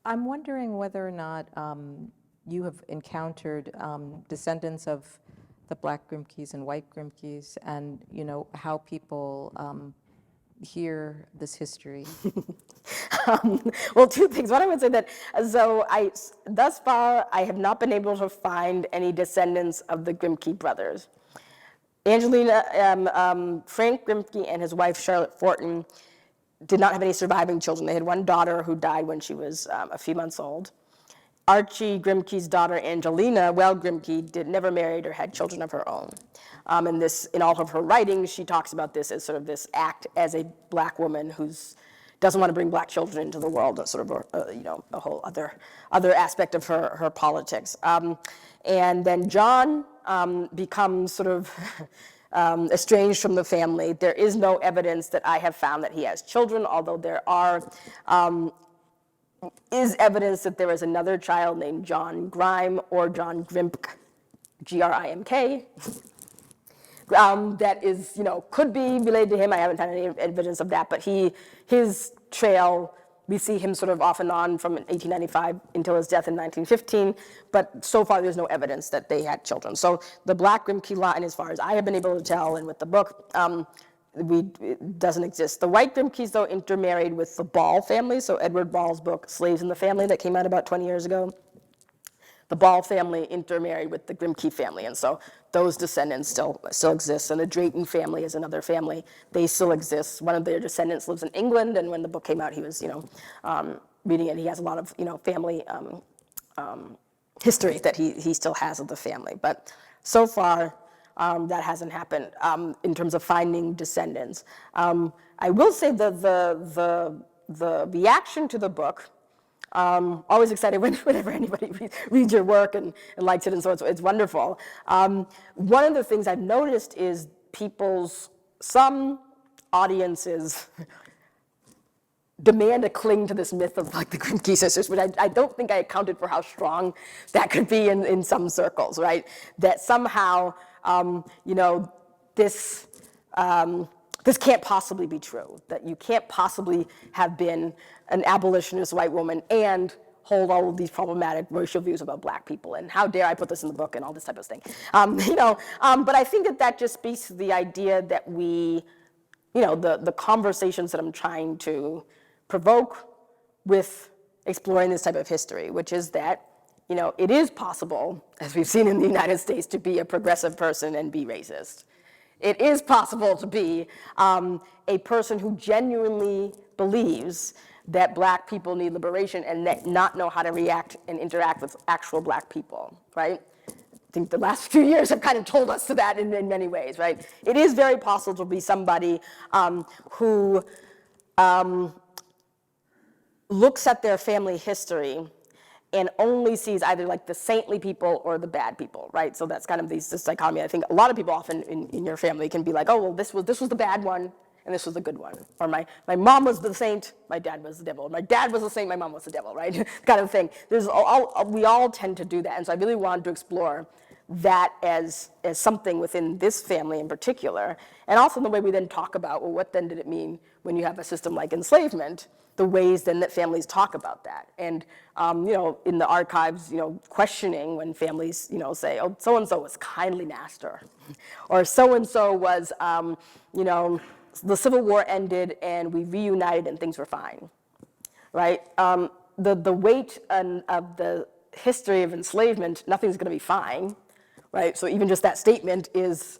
I'm wondering whether or not you have encountered descendants of the Black Grimkes and white Grimkes, and how people hear this history. Well, two things. One, I would say that thus far, I have not been able to find any descendants of the Grimke brothers. Angelina, Frank Grimke and his wife, Charlotte Fortin, did not have any surviving children. They had one daughter who died when she was a few months old. Archie Grimke's daughter, Angelina Grimke, never married or had children of her own. And this, in all of her writings, she talks about this as sort of this act as a black woman who doesn't want to bring black children into the world. That's sort of a whole other aspect of her politics. And then John becomes sort of estranged from the family. There is no evidence that I have found that he has children, although there is evidence that there is another child named John Grime or John Grimke, Grimk, that is, could be related to him. I haven't found any evidence of that, but his trail, we see him sort of off and on from 1895 until his death in 1915, but so far there's no evidence that they had children. So the Black Grimke line, as far as I have been able to tell, and with the book, it doesn't exist. The white Grimkes, though, intermarried with the Ball family, so Edward Ball's book, Slaves in the Family, that came out about 20 years ago. The Ball family intermarried with the Grimke family, and so those descendants still exist. And the Drayton family is another family. They still exist. One of their descendants lives in England, and when the book came out, he was, reading it. He has a lot of, family history that he still has of the family. But so far, that hasn't happened in terms of finding descendants. I will say that the reaction to the book, always excited whenever anybody reads your work and likes it, and so it's wonderful. One of the things I've noticed is some audiences demand to cling to this myth of like the Grimke sisters, but I don't think I accounted for how strong that could be in some circles, right? That somehow, this can't possibly be true, that you can't possibly have been an abolitionist white woman and hold all of these problematic racial views about black people, and how dare I put this in the book and all this type of thing. But I think that just speaks to the idea that the conversations that I'm trying to provoke with exploring this type of history, which is that, it is possible, as we've seen in the United States, to be a progressive person and be racist. It is possible to be a person who genuinely believes that black people need liberation and that not know how to react and interact with actual black people, right? I think the last few years have kind of told us to that in many ways, right? It is very possible to be somebody who looks at their family history and only sees either like the saintly people or the bad people, right? So that's kind of this dichotomy. I think a lot of people often in your family can be like, oh, well, this was the bad one, and this was a good one. Or my mom was the saint, my dad was the devil. My dad was the saint, my mom was the devil, right? Kind of thing. We all tend to do that. And so I really wanted to explore that as something within this family in particular. And also in the way we then talk about, well, what then did it mean when you have a system like enslavement? The ways then that families talk about that. And, in the archives, questioning when families, say, oh, so-and-so was kindly master. Or so-and-so was, the Civil War ended and we reunited and things were fine, right? The weight of the history of enslavement, nothing's gonna be fine, right? So even just that statement is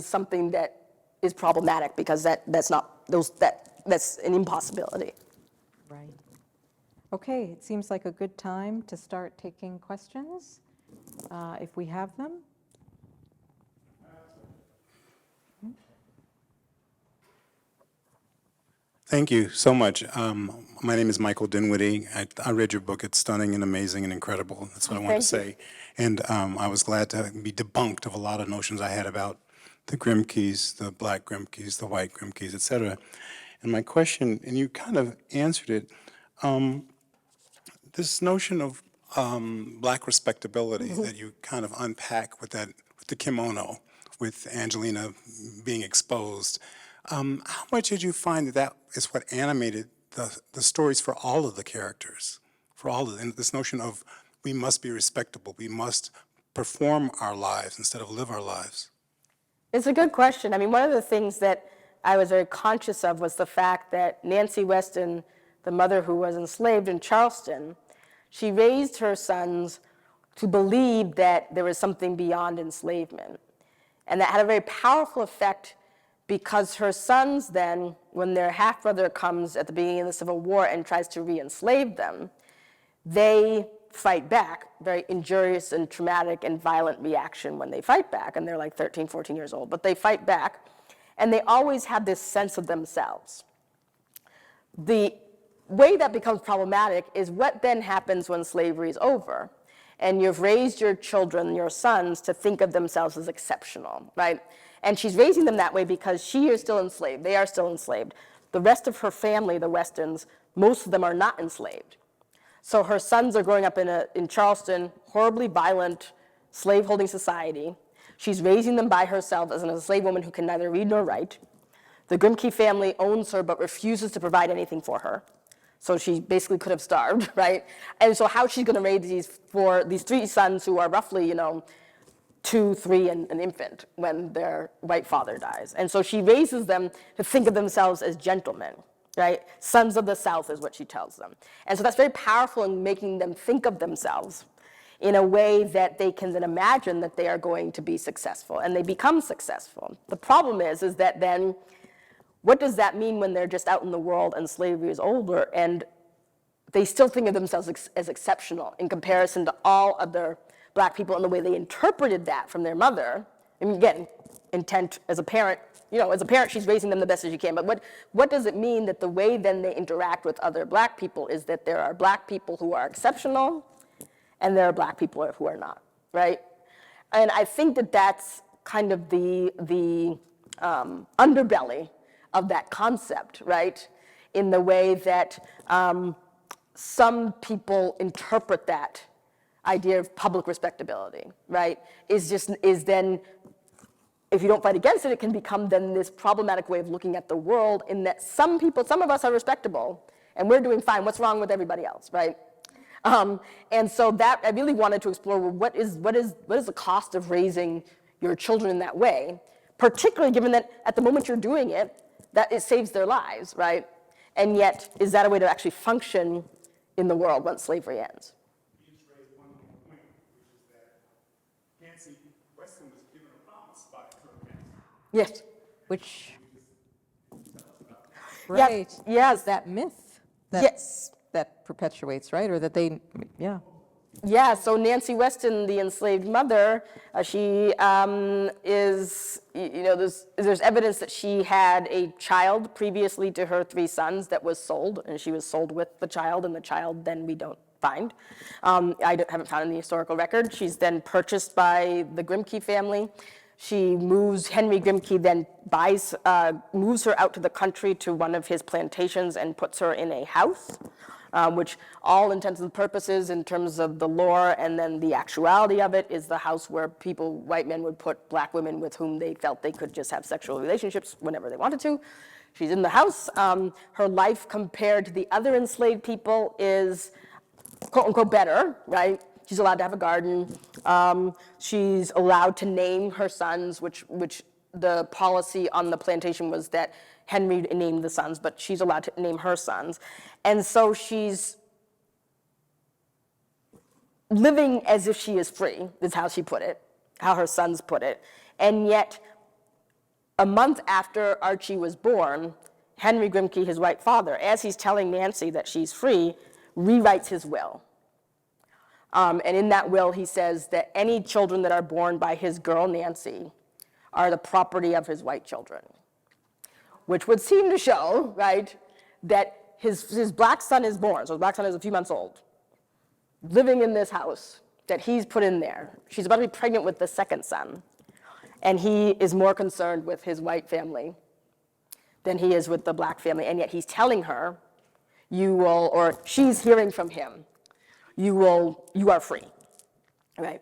something that is problematic because that's an impossibility. Right. Okay, it seems like a good time to start taking questions, if we have them. Thank you so much. My name is Michael Dinwiddie. I read your book. It's stunning and amazing and incredible. That's what I want to say. And I was glad to be debunked of a lot of notions I had about the Grimkes, the Black Grimkes, the white Grimkes, et cetera. And my question, and you kind of answered it, this notion of Black respectability that you kind of unpack with the kimono, with Angelina being exposed. How much did you find that is what animated the stories for all of the characters, and this notion of we must be respectable, we must perform our lives instead of live our lives? It's a good question. I mean, one of the things that I was very conscious of was the fact that Nancy Weston, the mother who was enslaved in Charleston, she raised her sons to believe that there was something beyond enslavement. And that had a very powerful effect because her sons then, when their half-brother comes at the beginning of the Civil War and tries to re-enslave them, they fight back, very injurious and traumatic and violent reaction when they fight back, and they're like 13, 14 years old, but they fight back, and they always have this sense of themselves. The way that becomes problematic is what then happens when slavery is over, and you've raised your children, your sons, to think of themselves as exceptional, right? And she's raising them that way because she is still enslaved. They are still enslaved. The rest of her family, the Westons, most of them are not enslaved. So her sons are growing up in Charleston, horribly violent slave-holding society. She's raising them by herself as an enslaved woman who can neither read nor write. The Grimke family owns her but refuses to provide anything for her. So she basically could have starved, right? And so how she's gonna raise these three sons who are roughly, 2, 3, and an infant when their white father dies. And so she raises them to think of themselves as gentlemen, right? Sons of the South is what she tells them. And so that's very powerful in making them think of themselves in a way that they can then imagine that they are going to be successful, and they become successful. The problem is that then, what does that mean when they're just out in the world and slavery is over and they still think of themselves as exceptional in comparison to all other Black people, and the way they interpreted that from their mother? And again, intent as a parent, she's raising them the best as you can, but what does it mean that the way then they interact with other Black people is that there are Black people who are exceptional and there are Black people who are not, right? And I think that that's kind of the underbelly of that concept, right? In the way that some people interpret that idea of public respectability, right? Is then, if you don't fight against it, it can become then this problematic way of looking at the world in that some of us are respectable and we're doing fine. What's wrong with everybody else, right? And so that I really wanted to explore, well, what is the cost of raising your children in that way, particularly given that at the moment you're doing it, that it saves their lives, right? And yet, is that a way to actually function in the world once slavery ends? You just raised one more point, which is that Nancy Weston was given a promise by her parents. Yes. Which, right, Yes. that myth Yes. that perpetuates, right? Or that they, yeah. Yeah, so Nancy Weston, the enslaved mother, she is, there's evidence that she had a child previously to her 3 sons that was sold, and she was sold with the child, and the child then we don't find. I haven't found in the historical record. She's then purchased by the Grimke family. Henry Grimke then moves her out to the country to one of his plantations and puts her in a house, which all intents and purposes in terms of the lore and then the actuality of it is the house where white men would put black women with whom they felt they could just have sexual relationships whenever they wanted to. She's in the house. Her life compared to the other enslaved people is quote unquote better, right? She's allowed to have a garden. She's allowed to name her sons, which the policy on the plantation was that Henry named the sons, but she's allowed to name her sons. And so she's living as if she is free, is how she put it, how her sons put it. And yet, a month after Archie was born, Henry Grimke, his white father, as he's telling Nancy that she's free, rewrites his will. And in that will, he says that any children that are born by his girl, Nancy, are the property of his white children, which would seem to show, right, that his black son is born, so his black son is a few months old, living in this house that he's put in there. She's about to be pregnant with the second son, and he is more concerned with his white family than he is with the black family, and yet he's telling her, or she's hearing from him, you are free, right?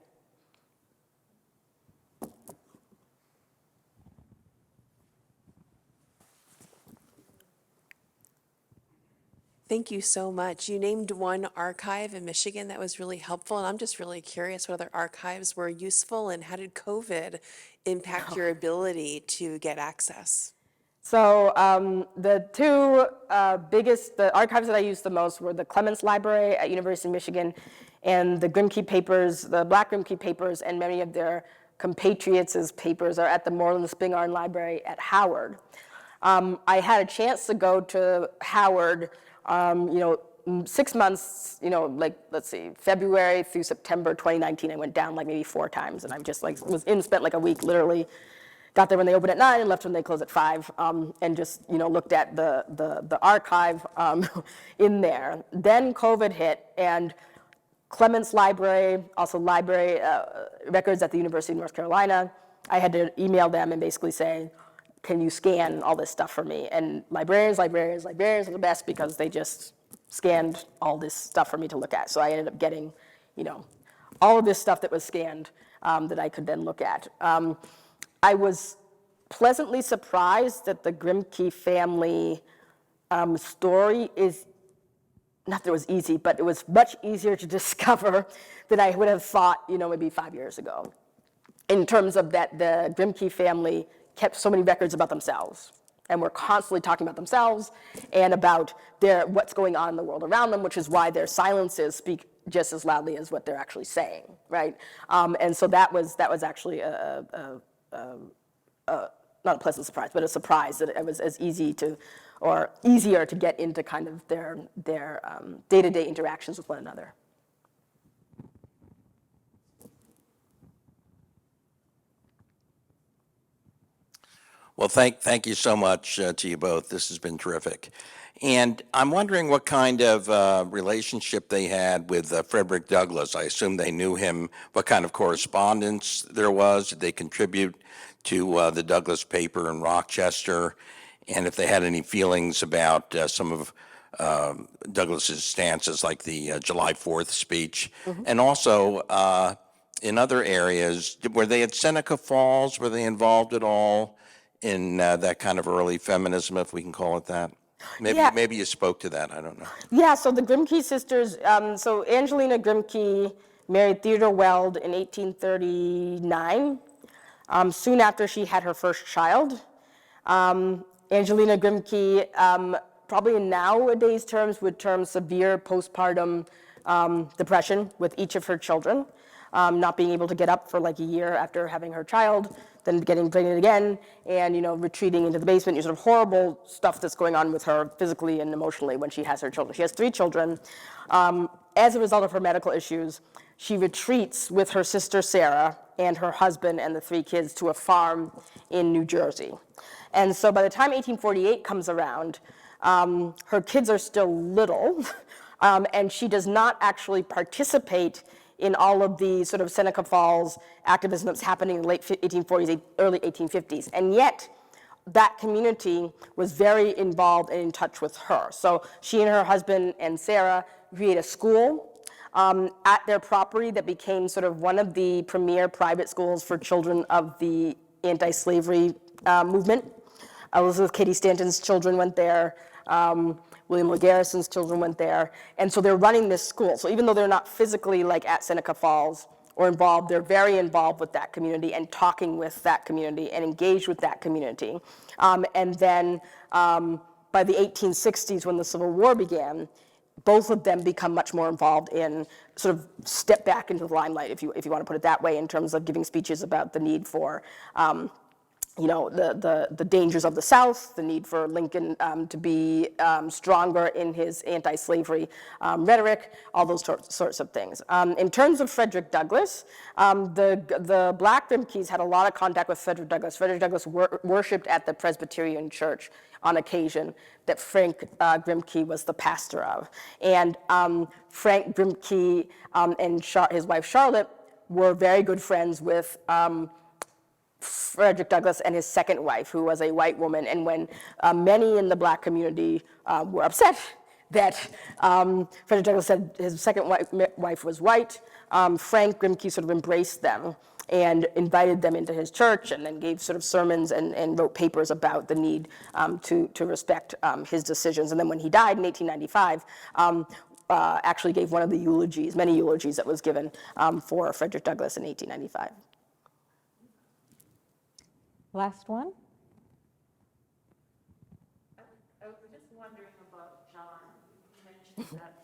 Thank you so much. You named one archive in Michigan that was really helpful, and I'm just really curious what other archives were useful, and how did COVID impact your ability to get access? So the two the archives that I used the most were the Clements Library at University of Michigan and the Grimke papers, the Black Grimke papers, and many of their compatriots' papers are at the Moreland Spingarn Library at Howard. I had a chance to go to Howard 6 months, like, let's see, February through September 2019, I went down like maybe 4 times, and I just spent like a week, literally. Got there when they opened at 9 and left when they closed at 5, and just, looked at the archive in there. Then COVID hit, and Clements Library, also library records at the University of North Carolina, I had to email them and basically say, can you scan all this stuff for me? And librarians are the best because they just scanned all this stuff for me to look at. So I ended up getting, all of this stuff that was scanned that I could then look at. I was pleasantly surprised that the Grimke family story is, not that it was easy, but it was much easier to discover than I would have thought, maybe 5 years ago. In terms of that, the Grimke family kept so many records about themselves and were constantly talking about themselves and about what's going on in the world around them, which is why their silences speak just as loudly as what they're actually saying, right? And so that was actually not a pleasant surprise, but a surprise that it was as easier to get into kind of their day-to-day interactions with one another. Well, thank you so much to you both. This has been terrific. And I'm wondering what kind of relationship they had with Frederick Douglass. I assume they knew him. What kind of correspondence there was? Did they contribute to the Douglass paper in Rochester? And if they had any feelings about some of Douglass's stances, like the July 4th speech. Mm-hmm. And also, in other areas, were they at Seneca Falls? Were they involved at all in that kind of early feminism, if we can call it that? Maybe you spoke to that, I don't know. Yeah, so the Grimke sisters, so Angelina Grimke married Theodore Weld in 1839, soon after she had her first child. Angelina Grimke, probably in nowadays terms, would term severe postpartum depression with each of her children, not being able to get up for like a year after having her child, then getting pregnant again, and retreating into the basement. Sort of horrible stuff that's going on with her physically and emotionally when she has her children. She has 3 children. As a result of her medical issues, she retreats with her sister Sarah and her husband and the 3 kids to a farm in New Jersey. And so by the time 1848 comes around, her kids are still little, and she does not actually participate in all of the sort of Seneca Falls activism that's happening in the late 1840s, early 1850s. And yet, that community was very involved and in touch with her. So she and her husband and Sarah created a school at their property that became sort of one of the premier private schools for children of the anti-slavery movement. Elizabeth Cady Stanton's children went there. William LaGarrison's children went there. And so they're running this school. So even though they're not physically like at Seneca Falls or involved, they're very involved with that community and talking with that community and engaged with that community. And then by the 1860s, when the Civil War began, both of them become much more involved in sort of step back into the limelight, if you want to put it that way, in terms of giving speeches about the need for the dangers of the South, the need for Lincoln to be stronger in his anti-slavery rhetoric, all those sorts of things. In terms of Frederick Douglass, the Black Grimkes had a lot of contact with Frederick Douglass. Frederick Douglass worshipped at the Presbyterian Church on occasion that Frank Grimke was the pastor of. And Frank Grimke and his wife Charlotte were very good friends with Frederick Douglass and his second wife, who was a white woman. And when many in the Black community were upset that Frederick Douglass said his second wife was white, Frank Grimke sort of embraced them and invited them into his church, and then gave sort of sermons and wrote papers about the need to respect his decisions. And then when he died in 1895, actually gave one of the eulogies, many eulogies that was given for Frederick Douglass in 1895. Last one. I was just wondering about John. You mentioned that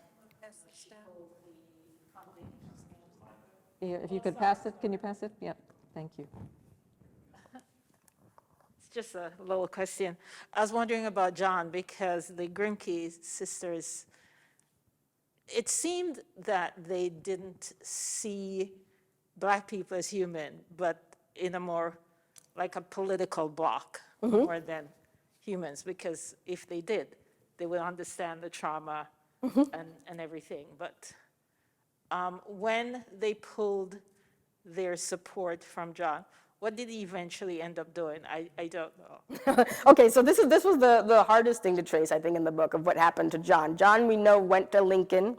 If you could pass it, can you pass it? Yep, thank you. it's just a little question. I was wondering about John because the Grimke sisters, it seemed that they didn't see Black people as human, but in a more like a political bloc more than humans, because if they did, they would understand the trauma and everything. But when they pulled their support from John, what did he eventually end up doing? I don't know. Okay, so this was the hardest thing to trace, I think, in the book of what happened to John. John, we know, went to Lincoln.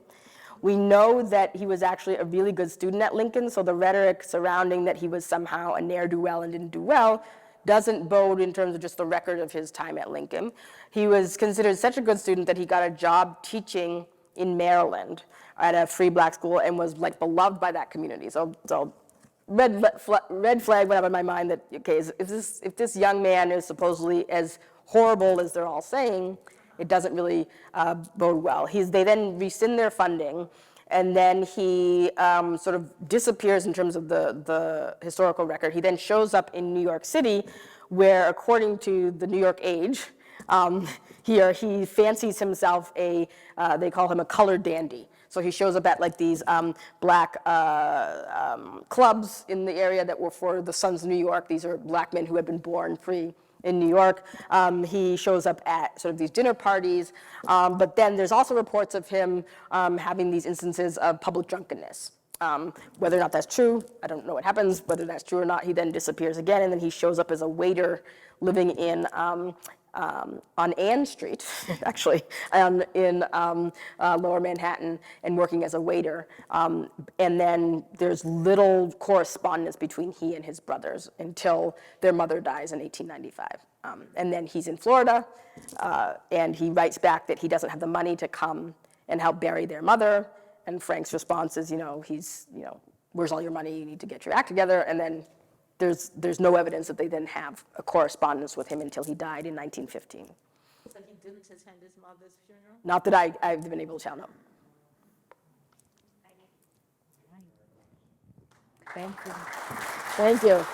We know that he was actually a really good student at Lincoln, so the rhetoric surrounding that he was somehow a ne'er-do-well and didn't do well doesn't bode in terms of just the record of his time at Lincoln. He was considered such a good student that he got a job teaching in Maryland at a free Black school and was like beloved by that community. So red flag went up in my mind that, okay, if this young man is supposedly as horrible as they're all saying, it doesn't really bode well. They then rescind their funding, and then he sort of disappears in terms of the historical record. He then shows up in New York City, where, according to the New York Age, he fancies himself they call him a colored dandy. So he shows up at like these Black clubs in the area that were for the Sons of New York. These are Black men who had been born free in New York. He shows up at sort of these dinner parties, but then there's also reports of him having these instances of public drunkenness. Whether or not that's true, I don't know what happens. Whether that's true or not, he then disappears again, and then he shows up as a waiter living in on Ann Street, actually, in Lower Manhattan, and working as a waiter. And then there's little correspondence between he and his brothers until their mother dies in 1895. And then he's in Florida, and he writes back that he doesn't have the money to come and help bury their mother. And Frank's response is, where's all your money? You need to get your act together. And then there's no evidence that they then have a correspondence with him until he died in 1915. So he didn't attend his mother's funeral? Not that I've been able to tell, no. Thank you. Thank you.